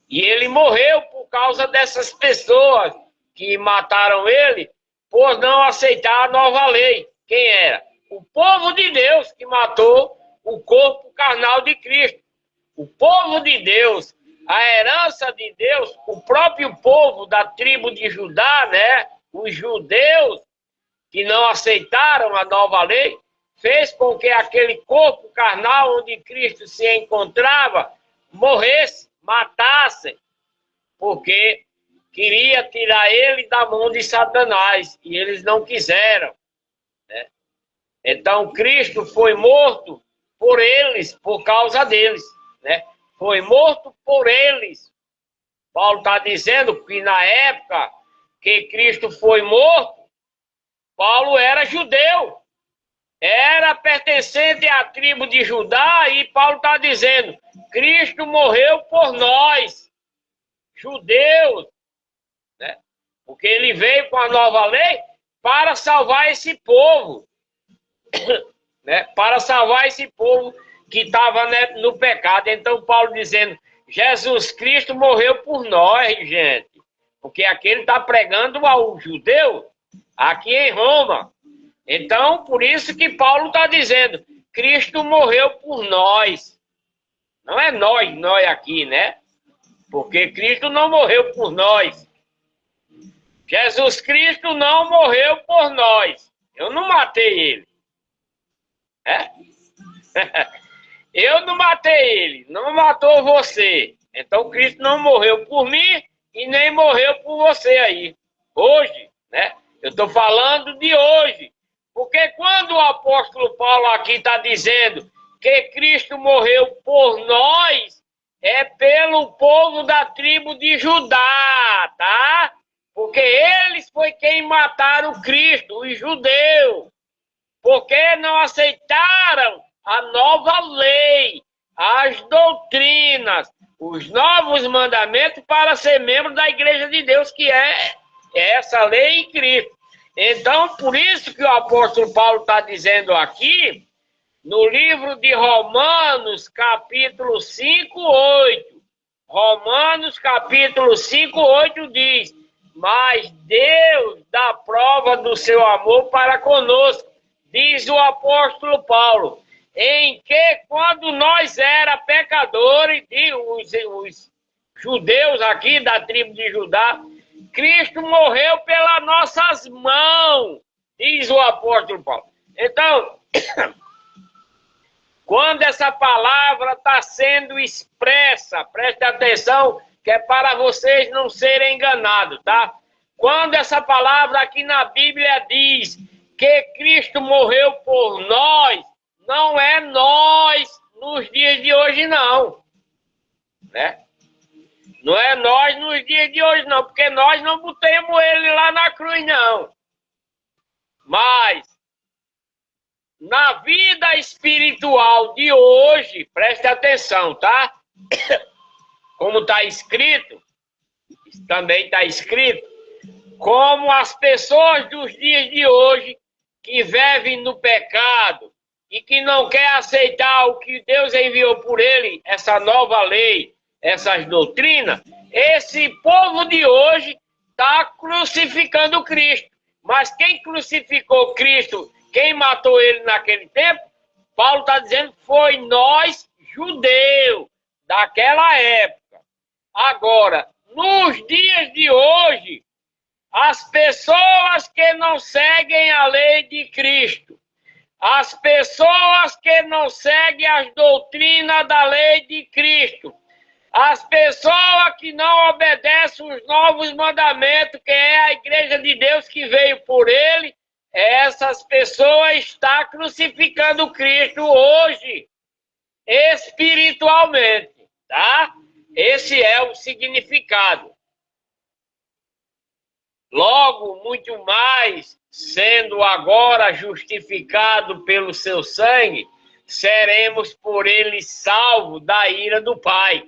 E ele morreu por causa dessas pessoas que mataram ele por não aceitar a nova lei. Quem era? O povo de Deus que matou o corpo carnal de Cristo. O povo de Deus, a herança de Deus, o próprio povo da tribo de Judá, né? Os judeus que não aceitaram a nova lei, fez com que aquele corpo carnal onde Cristo se encontrava morresse, matassem, porque queria tirar ele da mão de Satanás, e eles não quiseram, né? Então Cristo foi morto por eles, por causa deles, né? Foi morto por eles. Paulo está dizendo que na época que Cristo foi morto, Paulo era judeu, era pertencente à tribo de Judá, e Paulo está dizendo, Cristo morreu por nós, judeus, né? Porque ele veio com a nova lei para salvar esse povo, né? Para salvar esse povo que estava, né, no pecado. Então Paulo dizendo, Jesus Cristo morreu por nós, gente. Porque aqui ele está pregando ao judeu, aqui em Roma. Então, por isso que Paulo está dizendo, Cristo morreu por nós. Não é nós aqui, né? Porque Cristo não morreu por nós. Jesus Cristo não morreu por nós. Eu não matei ele. É? Eu não matei ele, não matou você. Então Cristo não morreu por mim e nem morreu por você aí. Hoje, né? Eu estou falando de hoje. Porque quando o apóstolo Paulo aqui está dizendo que Cristo morreu por nós, é pelo povo da tribo de Judá, tá? Porque eles foi quem mataram Cristo, os judeus. Porque não aceitaram a nova lei, as doutrinas, os novos mandamentos para ser membro da Igreja de Deus, que é essa lei em Cristo. Então, por isso que o apóstolo Paulo está dizendo aqui, no livro de Romanos, capítulo 5, 8. Romanos, capítulo 5, 8 diz: mas Deus dá prova do seu amor para conosco, diz o apóstolo Paulo, em que quando nós era pecadores, e os judeus aqui da tribo de Judá, Cristo morreu pelas nossas mãos, diz o apóstolo Paulo. Então, quando essa palavra está sendo expressa, preste atenção, que é para vocês não serem enganados, tá? Quando essa palavra aqui na Bíblia diz que Cristo morreu por nós, não é nós nos dias de hoje, não. Né? Não é nós nos dias de hoje, não, porque nós não botemos ele lá na cruz, não. Mas, na vida espiritual de hoje, preste atenção, tá? Como está escrito, também está escrito, como as pessoas dos dias de hoje que vivem no pecado e que não quer aceitar o que Deus enviou por ele, essa nova lei, essas doutrinas, esse povo de hoje está crucificando Cristo. Mas quem crucificou Cristo, quem matou ele naquele tempo, Paulo está dizendo, foi nós, judeus, daquela época. Agora, nos dias de hoje, as pessoas que não seguem a lei de Cristo, as pessoas que não seguem as doutrinas da lei de Cristo, as pessoas que não obedecem os novos mandamentos, que é a Igreja de Deus que veio por ele, essas pessoas estão crucificando Cristo hoje, espiritualmente, tá? Esse é o significado. Logo, muito mais, sendo agora justificado pelo seu sangue, seremos por ele salvos da ira do Pai,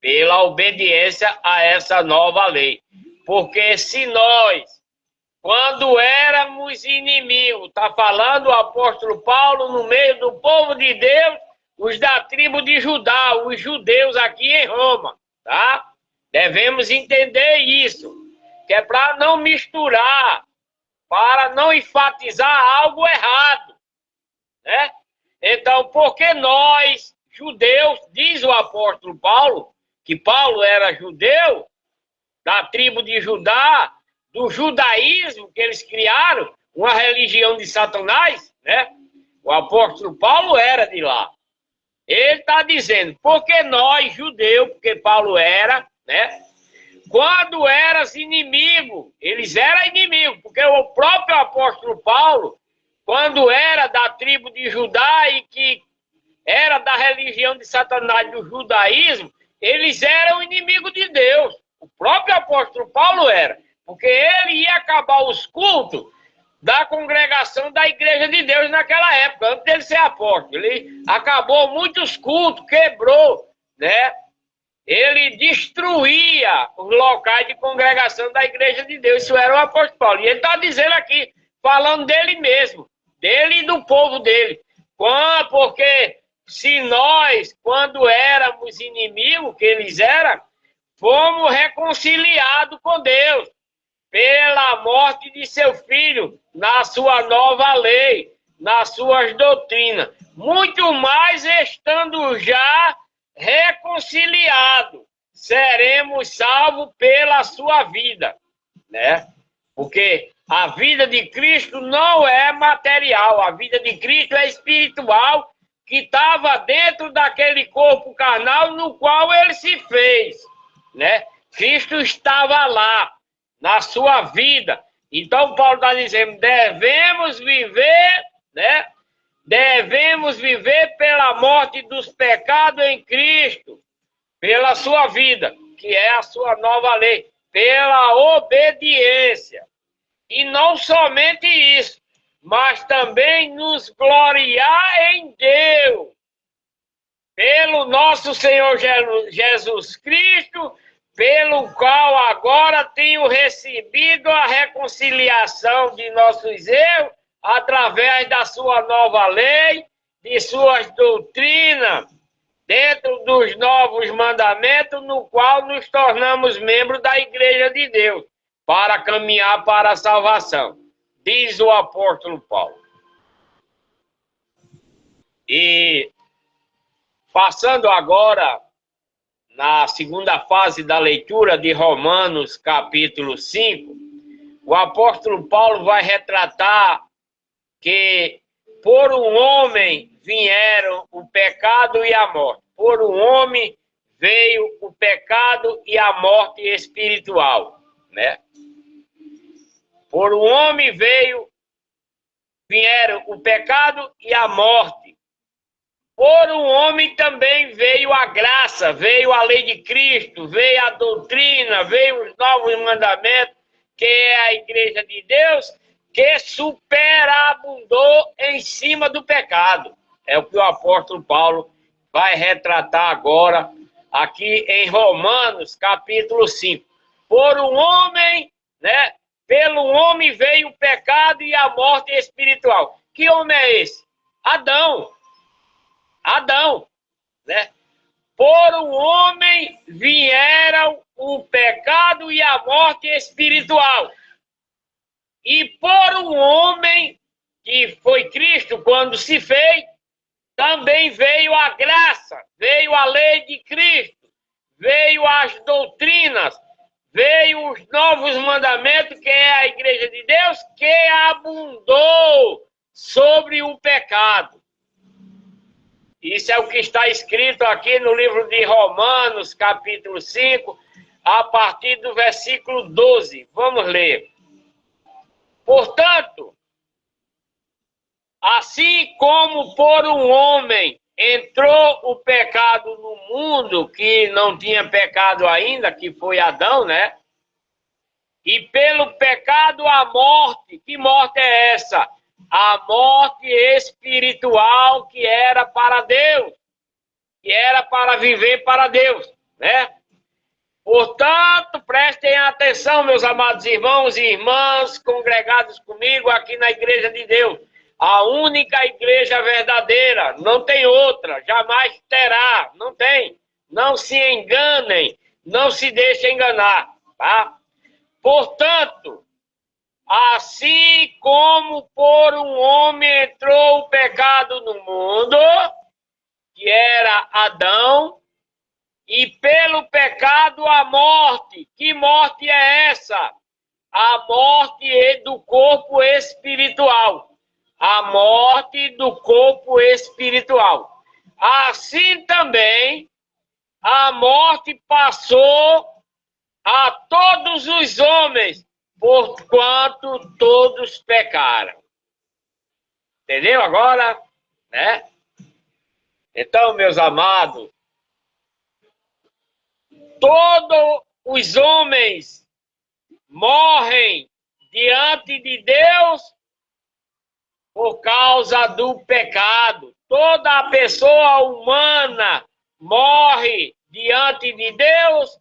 pela obediência a essa nova lei. Porque se nós, quando éramos inimigos, está falando o apóstolo Paulo no meio do povo de Deus, os da tribo de Judá, os judeus aqui em Roma, tá? Devemos entender isso, que é para não misturar, para não enfatizar algo errado, né? Então, porque nós, judeus, diz o apóstolo Paulo, que Paulo era judeu, da tribo de Judá, do judaísmo que eles criaram, uma religião de Satanás, né? O apóstolo Paulo era de lá. Ele está dizendo, porque nós, judeus, porque Paulo era, né? Quando eras inimigo, eles eram inimigos, porque o próprio apóstolo Paulo, quando era da tribo de Judá e que era da religião de Satanás, do judaísmo, eles eram inimigos de Deus. O próprio apóstolo Paulo era, porque ele ia acabar os cultos da congregação da Igreja de Deus naquela época, antes dele ser apóstolo. Ele acabou muitos cultos, quebrou, né? Ele destruía os locais de congregação da Igreja de Deus. Isso era o apóstolo Paulo. E ele está dizendo aqui, falando dele mesmo, dele e do povo dele. Porque se nós, quando éramos inimigos, que eles eram, fomos reconciliados com Deus pela morte de seu filho, na sua nova lei, nas suas doutrinas. Muito mais estando já reconciliados, seremos salvos pela sua vida, né? Porque a vida de Cristo não é material, a vida de Cristo é espiritual, que estava dentro daquele corpo carnal no qual ele se fez, né? Cristo estava lá, na sua vida. Então, Paulo está dizendo, devemos viver, né? Devemos viver pela morte dos pecados em Cristo, pela sua vida, que é a sua nova lei. pela obediência. E não somente isso, mas também nos gloriar em Deus, pelo nosso Senhor Jesus Cristo, pelo qual agora tenho recebido a reconciliação de nossos erros, através da sua nova lei, de suas doutrinas, dentro dos novos mandamentos, no qual nos tornamos membros da Igreja de Deus, para caminhar para a salvação, diz o apóstolo Paulo. E passando agora na segunda fase da leitura de Romanos, capítulo 5, o apóstolo Paulo vai retratar que por um homem vieram o pecado e a morte. Por um homem veio o pecado e a morte espiritual, né? Por um homem vieram o pecado e a morte. Por um homem também veio a graça, veio a lei de Cristo, veio a doutrina, veio os novos mandamentos, que é a igreja de Deus, que superabundou em cima do pecado. É o que o apóstolo Paulo vai retratar agora aqui em Romanos, capítulo 5. Por um homem, né? Pelo homem veio o pecado e a morte espiritual. Que homem é esse? Adão. Adão, né? Por um homem vieram o pecado e a morte espiritual. E por um homem, que foi Cristo quando se fez, também veio a graça, veio a lei de Cristo, veio as doutrinas, veio os novos mandamentos, que é a igreja de Deus, que abundou sobre o pecado. Isso é o que está escrito aqui no livro de Romanos, capítulo 5, a partir do versículo 12. Vamos ler. Portanto, assim como por um homem entrou o pecado no mundo, que não tinha pecado ainda, que foi Adão, né? E pelo pecado a morte. Que morte é essa? A morte espiritual, que era para Deus, que era para viver para Deus, né? Portanto, prestem atenção, meus amados irmãos e irmãs congregados comigo aqui na Igreja de Deus. A única igreja verdadeira, não tem outra, jamais terá, não tem. Não se enganem, não se deixem enganar, tá? Portanto, assim como por um homem entrou o pecado no mundo, que era Adão, e pelo pecado a morte. Que morte é essa? A morte do corpo espiritual. A morte do corpo espiritual. Assim também, a morte passou a todos os homens, porquanto todos pecaram. Entendeu agora? Né? Então, meus amados, todos os homens morrem diante de Deus por causa do pecado. Toda a pessoa humana morre diante de Deus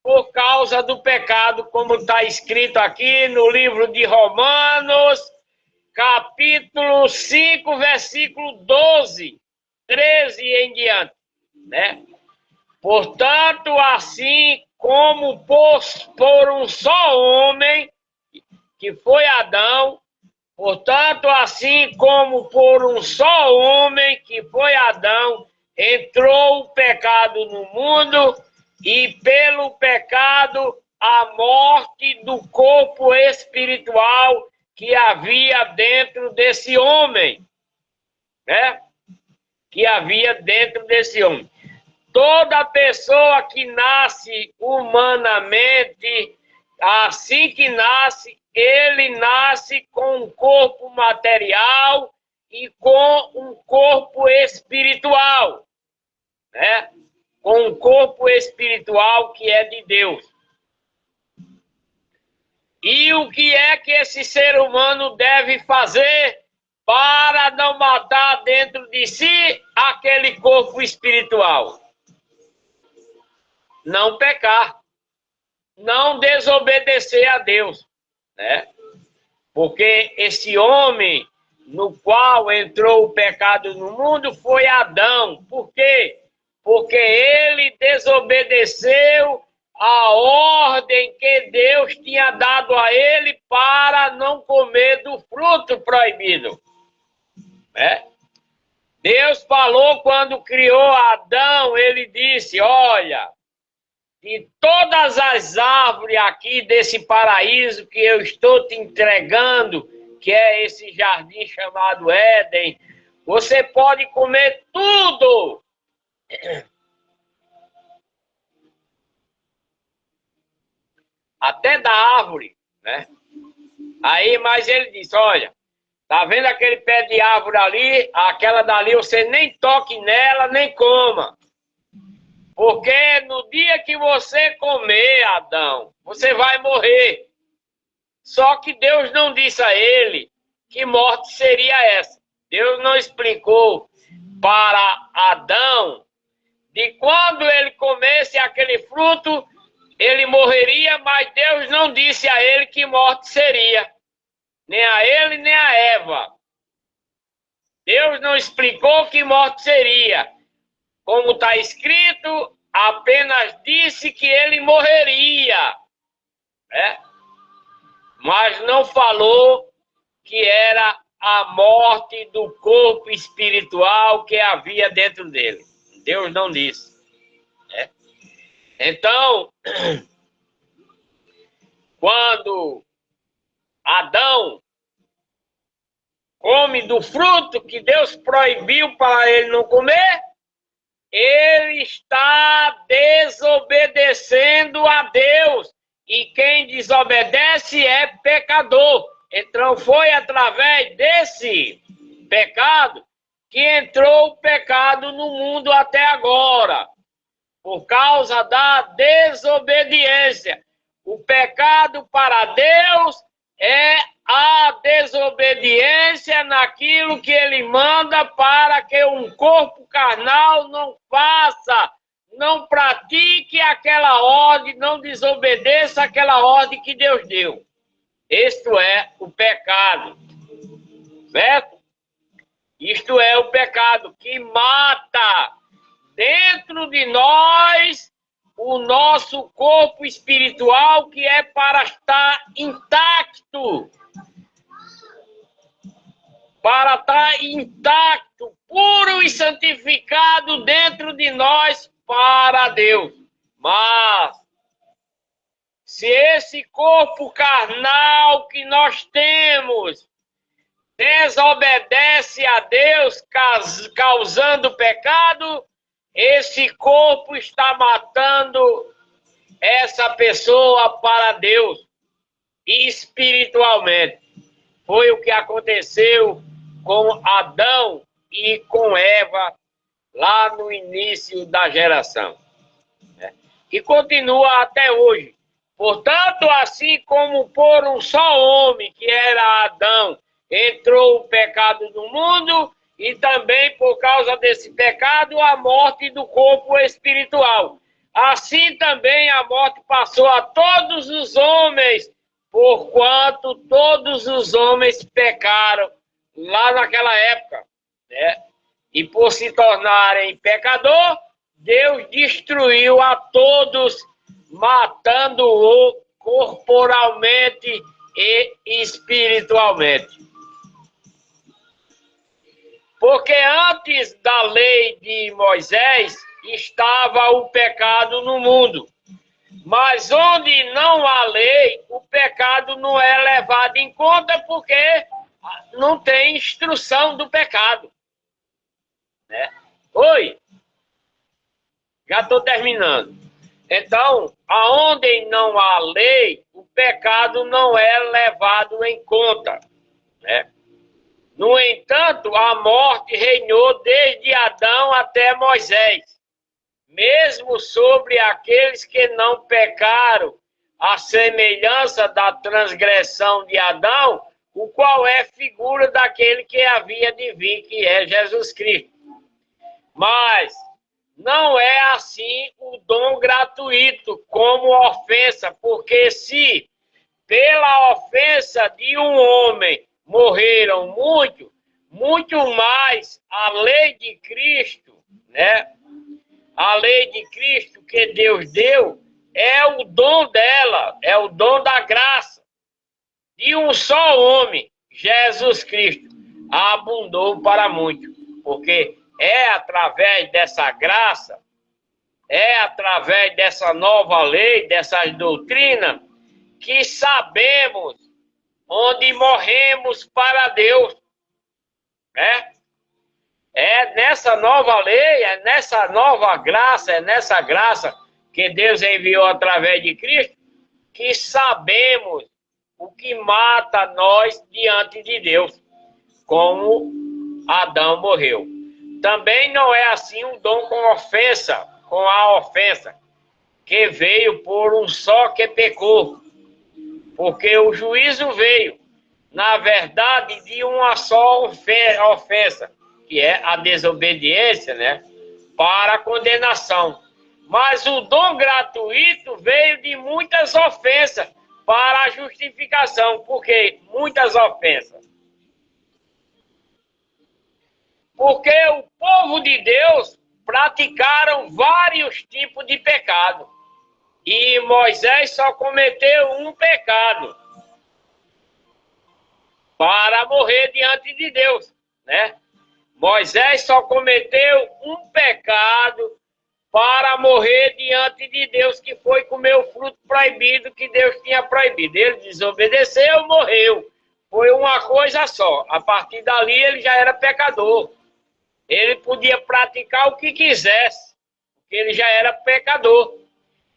por causa do pecado, como está escrito aqui no livro de Romanos, capítulo 5, versículo 12, 13 em diante, né? Portanto, assim como por um só homem, que foi Adão, portanto, assim como por um só homem, que foi Adão, entrou o pecado no mundo, e pelo pecado a morte do corpo espiritual que havia dentro desse homem, né? Que havia dentro desse homem. Toda pessoa que nasce humanamente, assim que nasce, ele nasce com um corpo material e com um corpo espiritual, né? Com um corpo espiritual que é de Deus. E o que é que esse ser humano deve fazer para não matar dentro de si aquele corpo espiritual? Não pecar, não desobedecer a Deus, né? Porque esse homem no qual entrou o pecado no mundo foi Adão. Por quê? Porque ele desobedeceu a ordem que Deus tinha dado a ele para não comer do fruto proibido, né? Deus falou quando criou Adão, ele disse, olha, de todas as árvores aqui desse paraíso que eu estou te entregando, que é esse jardim chamado Éden, você pode comer tudo. Até da árvore, né? Aí, mas ele disse, olha, tá vendo aquele pé de árvore ali? Aquela dali você nem toque nela, nem coma. Porque no dia que você comer, Adão, você vai morrer. Só que Deus não disse a ele que morte seria essa. Deus não explicou para Adão de quando ele comesse aquele fruto, ele morreria, mas Deus não disse a ele que morte seria. Nem a ele, nem a Eva. Deus não explicou que morte seria. Como está escrito, apenas disse que ele morreria, né? Mas não falou que era a morte do corpo espiritual que havia dentro dele. Deus não disse, né? Então, quando Adão come do fruto que Deus proibiu para ele não comer, ele está desobedecendo a Deus. E quem desobedece é pecador. Então foi através desse pecado que entrou o pecado no mundo até agora. Por causa da desobediência. O pecado para Deus é a desobediência naquilo que ele manda para que um corpo carnal não faça, não pratique aquela ordem, não desobedeça aquela ordem que Deus deu. Isto é o pecado, certo? Isto é o pecado que mata dentro de nós o nosso corpo espiritual, que é para estar intacto. Para estar intacto, puro e santificado dentro de nós para Deus. Mas, se esse corpo carnal que nós temos desobedece a Deus, causando pecado, esse corpo está matando essa pessoa para Deus, espiritualmente. Foi o que aconteceu com Adão e com Eva lá no início da geração, né? E continua até hoje. Portanto, assim como por um só homem, que era Adão, entrou o pecado no mundo, e também por causa desse pecado a morte do corpo espiritual. Assim também a morte passou a todos os homens, porquanto todos os homens pecaram lá naquela época, né? E por se tornarem pecador, Deus destruiu a todos, matando-o corporalmente e espiritualmente. Porque antes da lei de Moisés estava o pecado no mundo. Mas onde não há lei, o pecado não é levado em conta porque não tem instrução do pecado, né? Oi, já estou terminando. Então, aonde não há lei, o pecado não é levado em conta, né? No entanto, a morte reinou desde Adão até Moisés, mesmo sobre aqueles que não pecaram, a semelhança da transgressão de Adão, o qual é figura daquele que havia de vir, que é Jesus Cristo. Mas não é assim o dom gratuito, como ofensa, porque se pela ofensa de um homem morreram muito mais a lei de Cristo, né? A lei de Cristo que Deus deu é o dom dela, é o dom da graça de um só homem, Jesus Cristo, abundou para muito, porque é através dessa graça, é através dessa nova lei, dessas doutrinas, que sabemos onde morremos para Deus, né? É nessa nova lei, é nessa nova graça, é nessa graça que Deus enviou através de Cristo, que sabemos o que mata nós diante de Deus, como Adão morreu. Também não é assim um dom com ofensa, com a ofensa, que veio por um só que pecou, porque o juízo veio, na verdade, de uma só ofensa, que é a desobediência, né, para a condenação. Mas o dom gratuito veio de muitas ofensas para a justificação. Por quê? Muitas ofensas. Porque o povo de Deus praticaram vários tipos de pecado. E Moisés só cometeu um pecado para morrer diante de Deus, né? Moisés só cometeu um pecado para morrer diante de Deus, que foi comer o fruto proibido que Deus tinha proibido. Ele desobedeceu, morreu. Foi uma coisa só. A partir dali ele já era pecador. Ele podia praticar o que quisesse, porque ele já era pecador.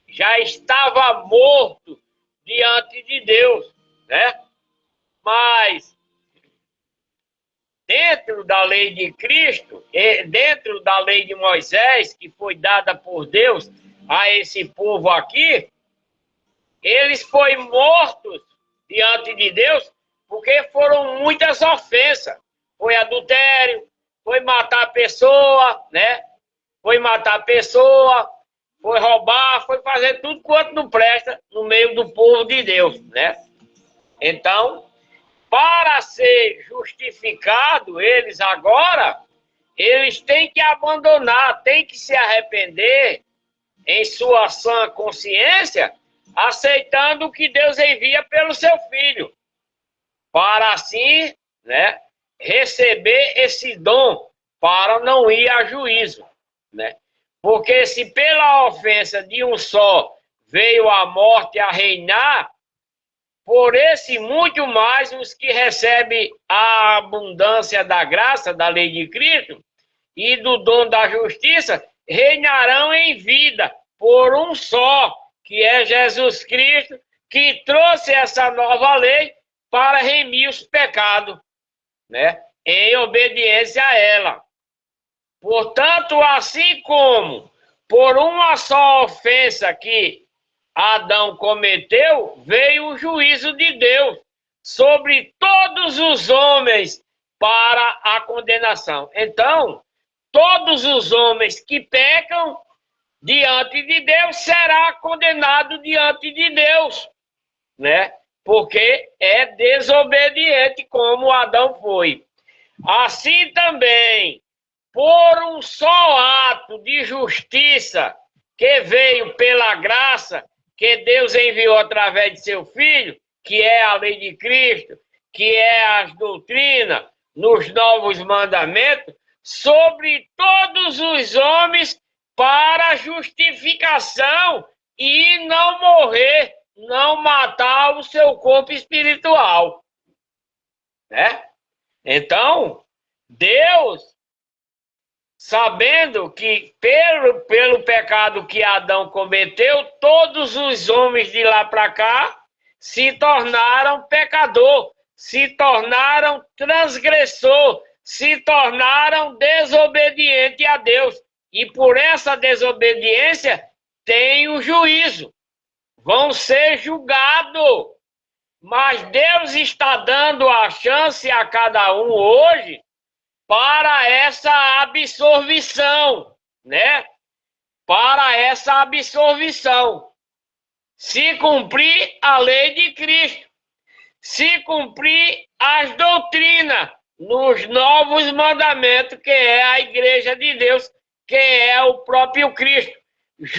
Já estava morto diante de Deus, né? Mas dentro da lei de Cristo, dentro da lei de Moisés, que foi dada por Deus a esse povo aqui, eles foram mortos diante de Deus porque foram muitas ofensas. Foi adultério, foi matar a pessoa, né? Foi matar a pessoa, foi roubar, foi fazer tudo quanto não presta no meio do povo de Deus, né? Então, para ser justificado eles agora, eles têm que abandonar, têm que se arrepender em sua sã consciência, aceitando o que Deus envia pelo seu Filho, para assim, né, receber esse dom, para não ir a juízo, né? Porque se pela ofensa de um só veio a morte a reinar, por esse muito mais os que recebem a abundância da graça, da lei de Cristo e do dom da justiça, reinarão em vida por um só, que é Jesus Cristo, que trouxe essa nova lei para remir os pecados, né, em obediência a ela. Portanto, assim como por uma só ofensa que Adão cometeu, veio o juízo de Deus sobre todos os homens para a condenação. Então, todos os homens que pecam diante de Deus será condenado diante de Deus, né? Porque é desobediente como Adão foi. Assim também, por um só ato de justiça que veio pela graça que Deus enviou através de seu Filho, que é a lei de Cristo, que é as doutrinas, nos novos mandamentos, sobre todos os homens para justificação e não morrer, não matar o seu corpo espiritual, né? Então, Deus, sabendo que pelo pecado que Adão cometeu, todos os homens de lá para cá se tornaram pecador, se tornaram transgressor, se tornaram desobediente a Deus. E por essa desobediência tem o juízo. vão ser julgados. Mas Deus está dando a chance a cada um hoje para essa absorção, né? Para essa absorção. Se cumprir a lei de Cristo, se cumprir as doutrinas nos novos mandamentos, que é a Igreja de Deus, que é o próprio Cristo,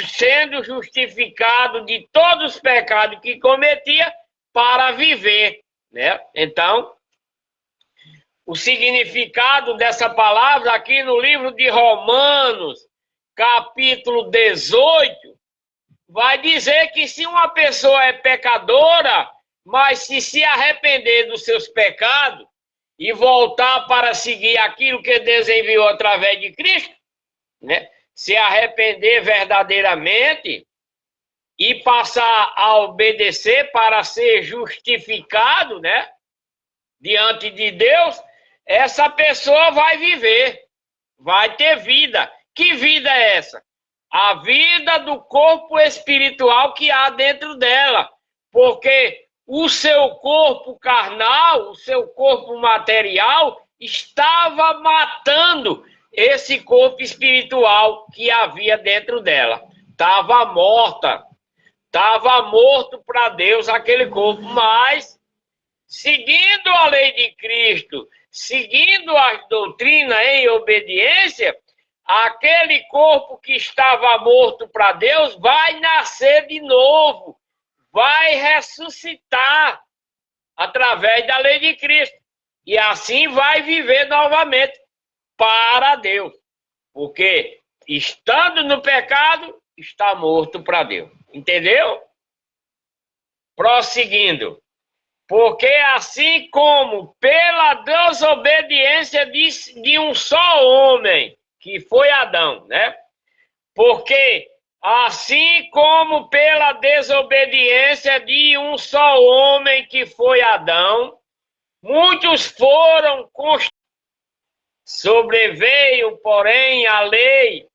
sendo justificado de todos os pecados que cometia para viver, né? Então, o significado dessa palavra aqui no livro de Romanos, capítulo 18, vai dizer que se uma pessoa é pecadora, mas se arrepender dos seus pecados e voltar para seguir aquilo que Deus enviou através de Cristo, né? Se arrepender verdadeiramente e passar a obedecer para ser justificado, né? Diante de Deus, essa pessoa vai viver, vai ter vida. Que vida é essa? A vida do corpo espiritual que há dentro dela. Porque o seu corpo carnal, o seu corpo material, estava matando esse corpo espiritual que havia dentro dela. Estava morta. Estava morto para Deus aquele corpo. Mas, seguindo a lei de Cristo, seguindo as doutrinas em obediência, aquele corpo que estava morto para Deus vai nascer de novo, vai ressuscitar através da lei de Cristo. E assim vai viver novamente para Deus. Porque estando no pecado, está morto para Deus. Entendeu? Prosseguindo. Porque assim como pela desobediência de um só homem, que foi Adão, né? Porque assim como pela desobediência de um só homem, que foi Adão, muitos foram constituídos. Sobreveio, porém, a lei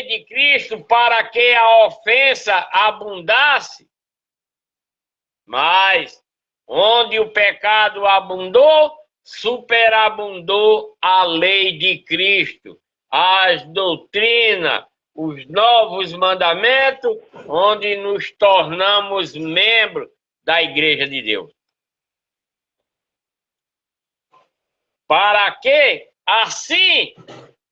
de Cristo para que a ofensa abundasse. Mas onde o pecado abundou, superabundou a lei de Cristo, as doutrinas, os novos mandamentos, onde nos tornamos membros da Igreja de Deus. Para que, assim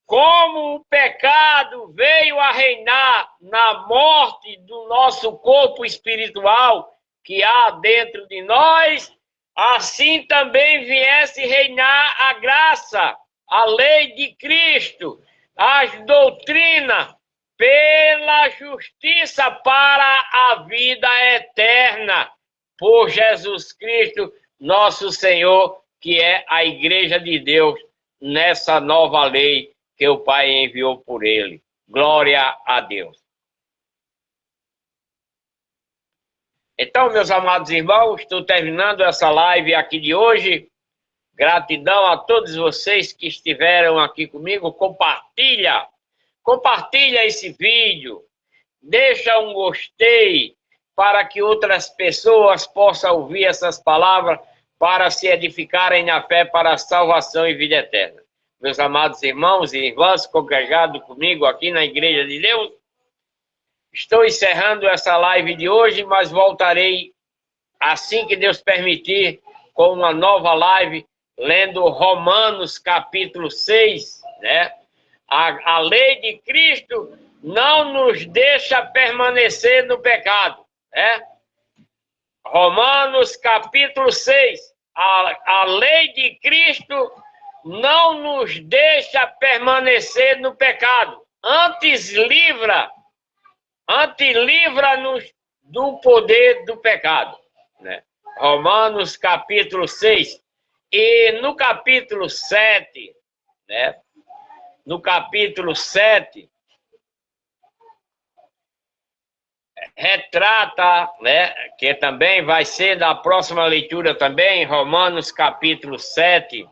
como o pecado veio a reinar na morte do nosso corpo espiritual que há dentro de nós, assim também viesse reinar a graça, a lei de Cristo, as doutrinas, pela justiça para a vida eterna, por Jesus Cristo, nosso Senhor, que é a Igreja de Deus, nessa nova lei que o Pai enviou por ele. Glória a Deus. Então, meus amados irmãos, estou terminando essa live aqui de hoje. Gratidão a todos vocês que estiveram aqui comigo. Compartilha esse vídeo. Deixa um gostei para que outras pessoas possam ouvir essas palavras para se edificarem na fé para a salvação e vida eterna. Meus amados irmãos e irmãs congregados comigo aqui na Igreja de Deus, estou encerrando essa live de hoje, mas voltarei assim que Deus permitir com uma nova live, lendo Romanos capítulo 6, né? A lei de Cristo não nos deixa permanecer no pecado, né? Romanos capítulo 6, a lei de Cristo não nos deixa permanecer no pecado, antes livra-nos do poder do pecado, né? Romanos capítulo 6, e no capítulo 7, né? No capítulo 7, retrata, né? Que também vai ser da próxima leitura também, Romanos capítulo 7,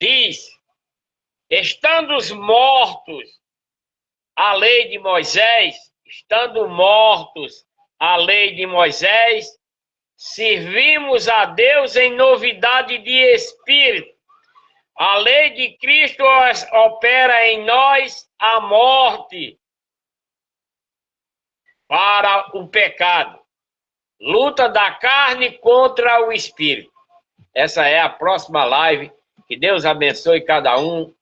diz: estando os mortos à lei de Moisés, estando mortos à lei de Moisés, servimos a Deus em novidade de espírito. A lei de Cristo opera em nós a morte para o pecado. Luta da carne contra o espírito. Essa é a próxima live. Que Deus abençoe cada um.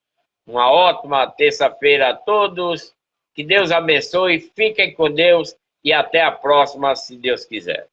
Uma ótima terça-feira a todos. Que Deus abençoe. Fiquem com Deus e até a próxima, se Deus quiser.